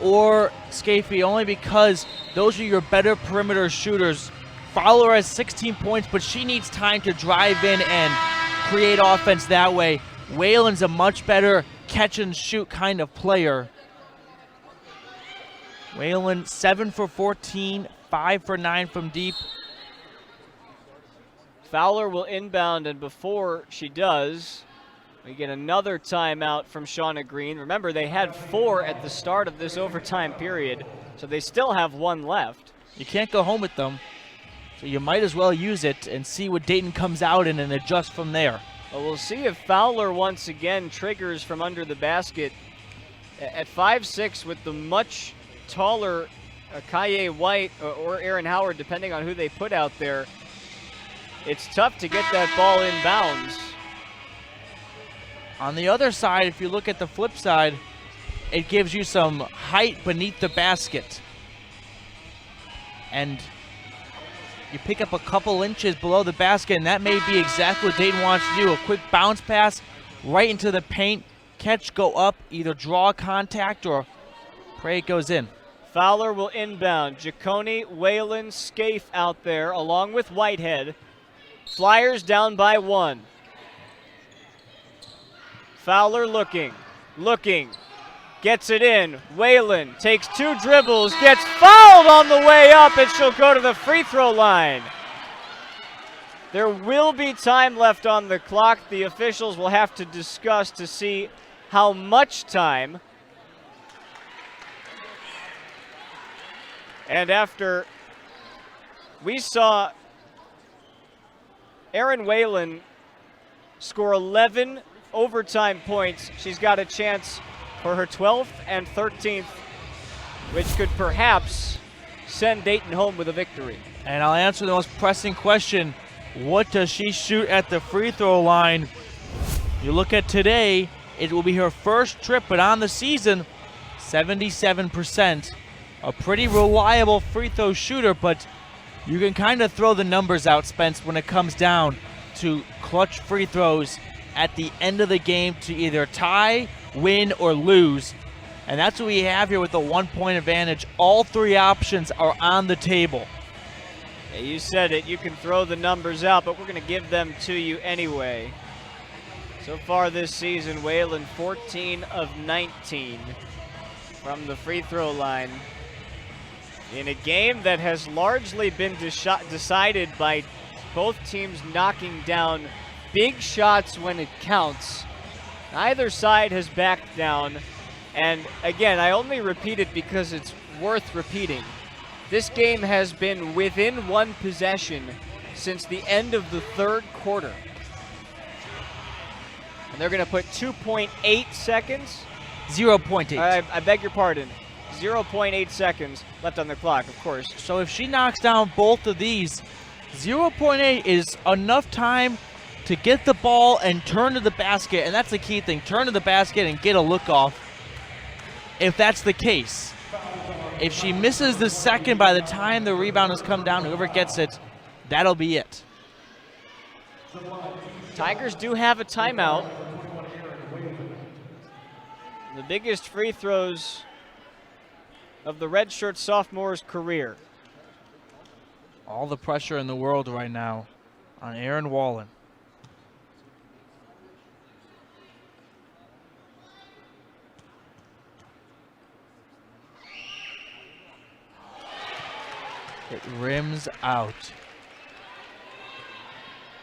or Scaife, only because those are your better perimeter shooters. Fowler has 16 points, but she needs time to drive in and create offense that way. Whalen's a much better catch and shoot kind of player. Whalen 7 for 14, 5 for 9 from deep. Fowler will inbound, and before she does, we get another timeout from Shauna Green. Remember, they had 4 at the start of this overtime period, so they still have 1 left. You can't go home with them, so you might as well use it and see what Dayton comes out in and adjust from there. Well, we'll see if Fowler once again triggers from under the basket. At 5'6", with the much taller Kaye White or Aaron Howard, depending on who they put out there, it's tough to get that ball in bounds. On the other side, if you look at the flip side, it gives you some height beneath the basket. And you pick up a couple inches below the basket, and that may be exactly what Dayton wants to do. A quick bounce pass right into the paint, catch, go up, either draw contact or pray it goes in. Fowler will inbound. Jaconi, Whalen, Scaife out there, along with Whitehead. Flyers down by 1. Fowler looking, gets it in. Whalen takes 2 dribbles, gets fouled on the way up, and she'll go to the free throw line. There will be time left on the clock. The officials will have to discuss to see how much time. And after we saw Erin Whalen score 11 overtime points, she's got a chance for her 12th and 13th, which could perhaps send Dayton home with a victory. And I'll answer the most pressing question. What does she shoot at the free throw line? You look at today, it will be her first trip, but on the season, 77%. A pretty reliable free throw shooter, but you can kind of throw the numbers out, Spence, when it comes down to clutch free throws at the end of the game to either tie, win, or lose. And that's what we have here with the 1-point advantage. All 3 options are on the table. Yeah, you said it. You can throw the numbers out, but we're going to give them to you anyway. So far this season, Whalen 14 of 19 from the free throw line. In a game that has largely been decided by both teams knocking down big shots when it counts. Neither side has backed down. And again, I only repeat it because it's worth repeating. This game has been within 1 possession since the end of the 3rd quarter. And they're going to put 2.8 seconds. 0.8. I beg your pardon. 0.8 seconds left on the clock, of course. So if she knocks down both of these, 0.8 is enough time to get the ball and turn to the basket, and that's the key thing. Turn to the basket and get a look off if that's the case. If she misses the second by the time the rebound has come down, whoever gets it, that'll be it. Tigers do have a timeout. The biggest free throws of the redshirt sophomore's career. All the pressure in the world right now on Aaron Wallen. It rims out.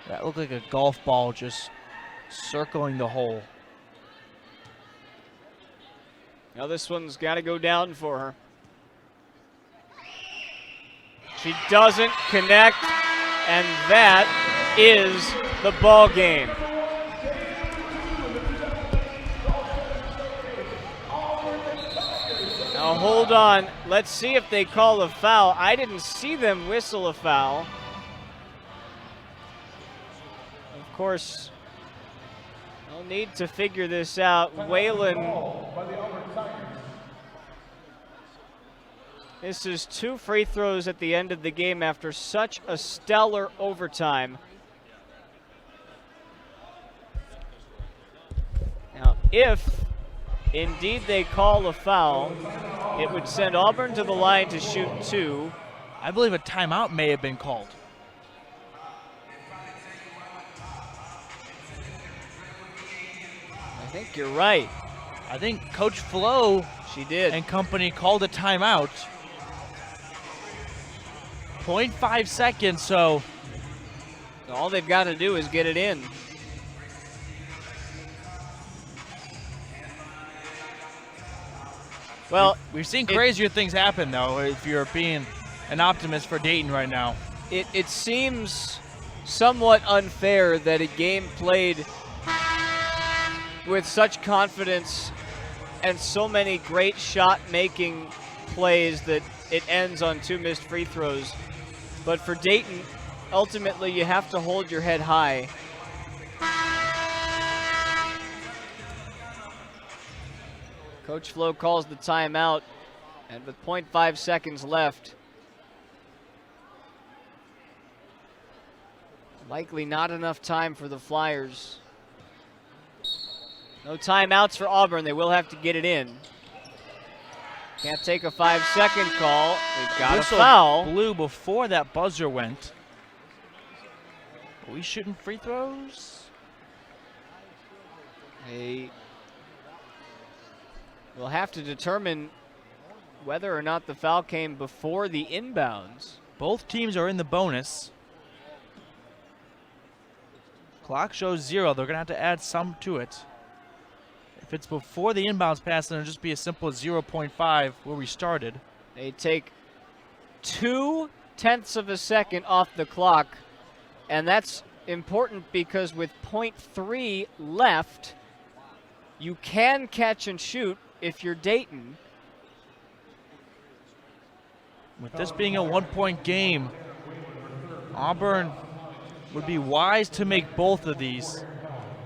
That looked like a golf ball just circling the hole. Now this one's got to go down for her. She doesn't connect, and that is the ball game. Now hold on. Let's see if they call a foul. I didn't see them whistle a foul. Of course, they'll need to figure this out. Whalen misses 2 free throws at the end of the game after such a stellar overtime. Now, if indeed they call a foul, it would send Auburn to the line to shoot 2. I believe a timeout may have been called. I think you're right. I think Coach Flo She did. and company called a timeout. 0.5 seconds, so All they've got to do is get it in. Well, we've seen crazier things happen, though, if you're being an optimist for Dayton right now. it seems somewhat unfair that a game played with such confidence and so many great shot-making plays that it ends on 2 missed free throws. But for Dayton, ultimately you have to hold your head high. Coach Flo calls the timeout, and with 0.5 seconds left, likely not enough time for the Flyers. No timeouts for Auburn. They will have to get it in. Can't take a 5-second call. They've got a foul. Blew before that buzzer went. Are we shooting free throws? They will have to determine whether or not the foul came before the inbounds. Both teams are in the bonus. Clock shows 0. They're going to have to add some to it. If it's before the inbounds pass, then it'll just be as simple as 0.5 where we started. They take 0.2 of a second off the clock, and that's important because with 0.3 left, you can catch and shoot if you're Dayton. With this being a 1-point game, Auburn would be wise to make both of these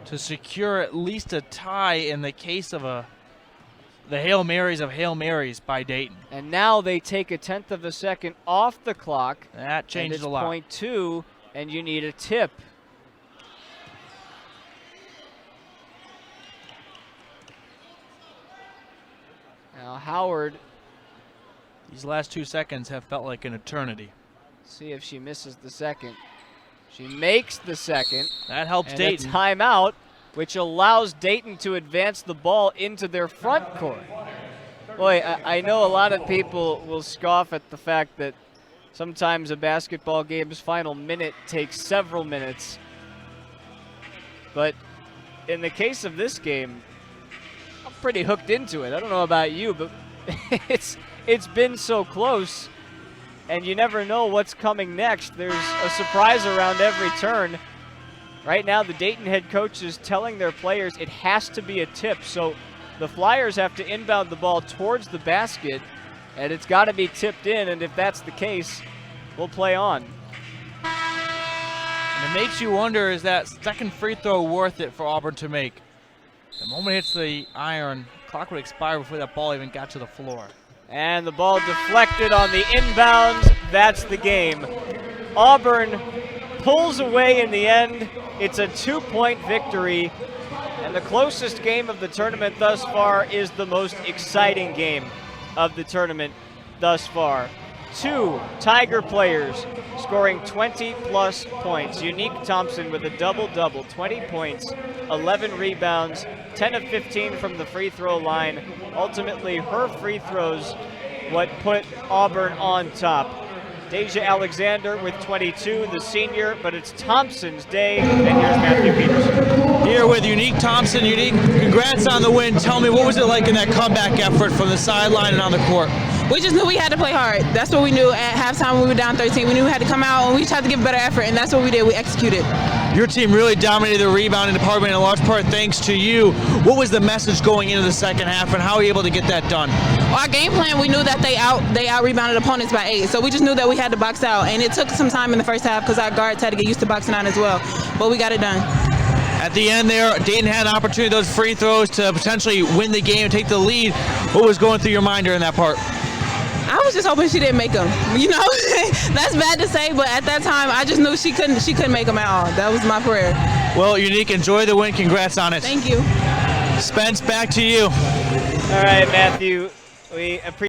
to secure at least a tie in the case of the Hail Marys of Hail Marys by Dayton. And now they take 0.1 of a second off the clock. That changes a lot. 0.2, and you need a tip. Now Howard, These last 2 seconds have felt like an eternity. see if she misses the second. She makes the second. That helps And Dayton. a timeout, which allows Dayton to advance the ball into their front court. Boy, I know a lot of people will scoff at the fact that sometimes a basketball game's final minute takes several minutes. But in the case of this game, I'm pretty hooked into it. I don't know about you, but it's been so close, and you never know what's coming next. There's a surprise around every turn. Right now, the Dayton head coach is telling their players it has to be a tip, so the Flyers have to inbound the ball towards the basket, and it's got to be tipped in, and if that's the case, we'll play on. And it makes you wonder, is that second free throw worth it for Auburn to make? The moment it hits the iron, clock would expire before that ball even got to the floor. And the ball deflected on the inbounds. That's the game. Auburn pulls away in the end. It's a 2-point victory. And the closest game of the tournament thus far is the most exciting game of the tournament thus far. 2 Tiger players scoring 20-plus points. Unique Thompson with a double-double, 20 points, 11 rebounds, 10 of 15 from the free throw line. Ultimately, her free throws what put Auburn on top. Deja Alexander with 22, the senior, but it's Thompson's day, and here's Matthew Peterson. Here with Unique Thompson. Unique, congrats on the win. Tell me, what was it like in that comeback effort from the sideline and on the court? We just knew we had to play hard. That's what we knew at halftime when we were down 13. We knew we had to come out and we tried to give a better effort, and that's what we did. We executed. Your team really dominated the rebounding department in large part thanks to you. What was the message going into the second half, and how were you able to get that done? Our game plan, we knew that they out rebounded opponents by 8, so we just knew that we had to box out, and it took some time in the first half because our guards had to get used to boxing out as well, but we got it done. At the end there, Dayton had an opportunity, those free throws, to potentially win the game and take the lead. What was going through your mind during that part? I was just hoping she didn't make them. You know, that's bad to say, but at that time, I just knew she couldn't make them at all. That was my prayer. Well, Unique, enjoy the win. Congrats on it. Thank you. Spence, back to you. All right, Matthew, we appreciate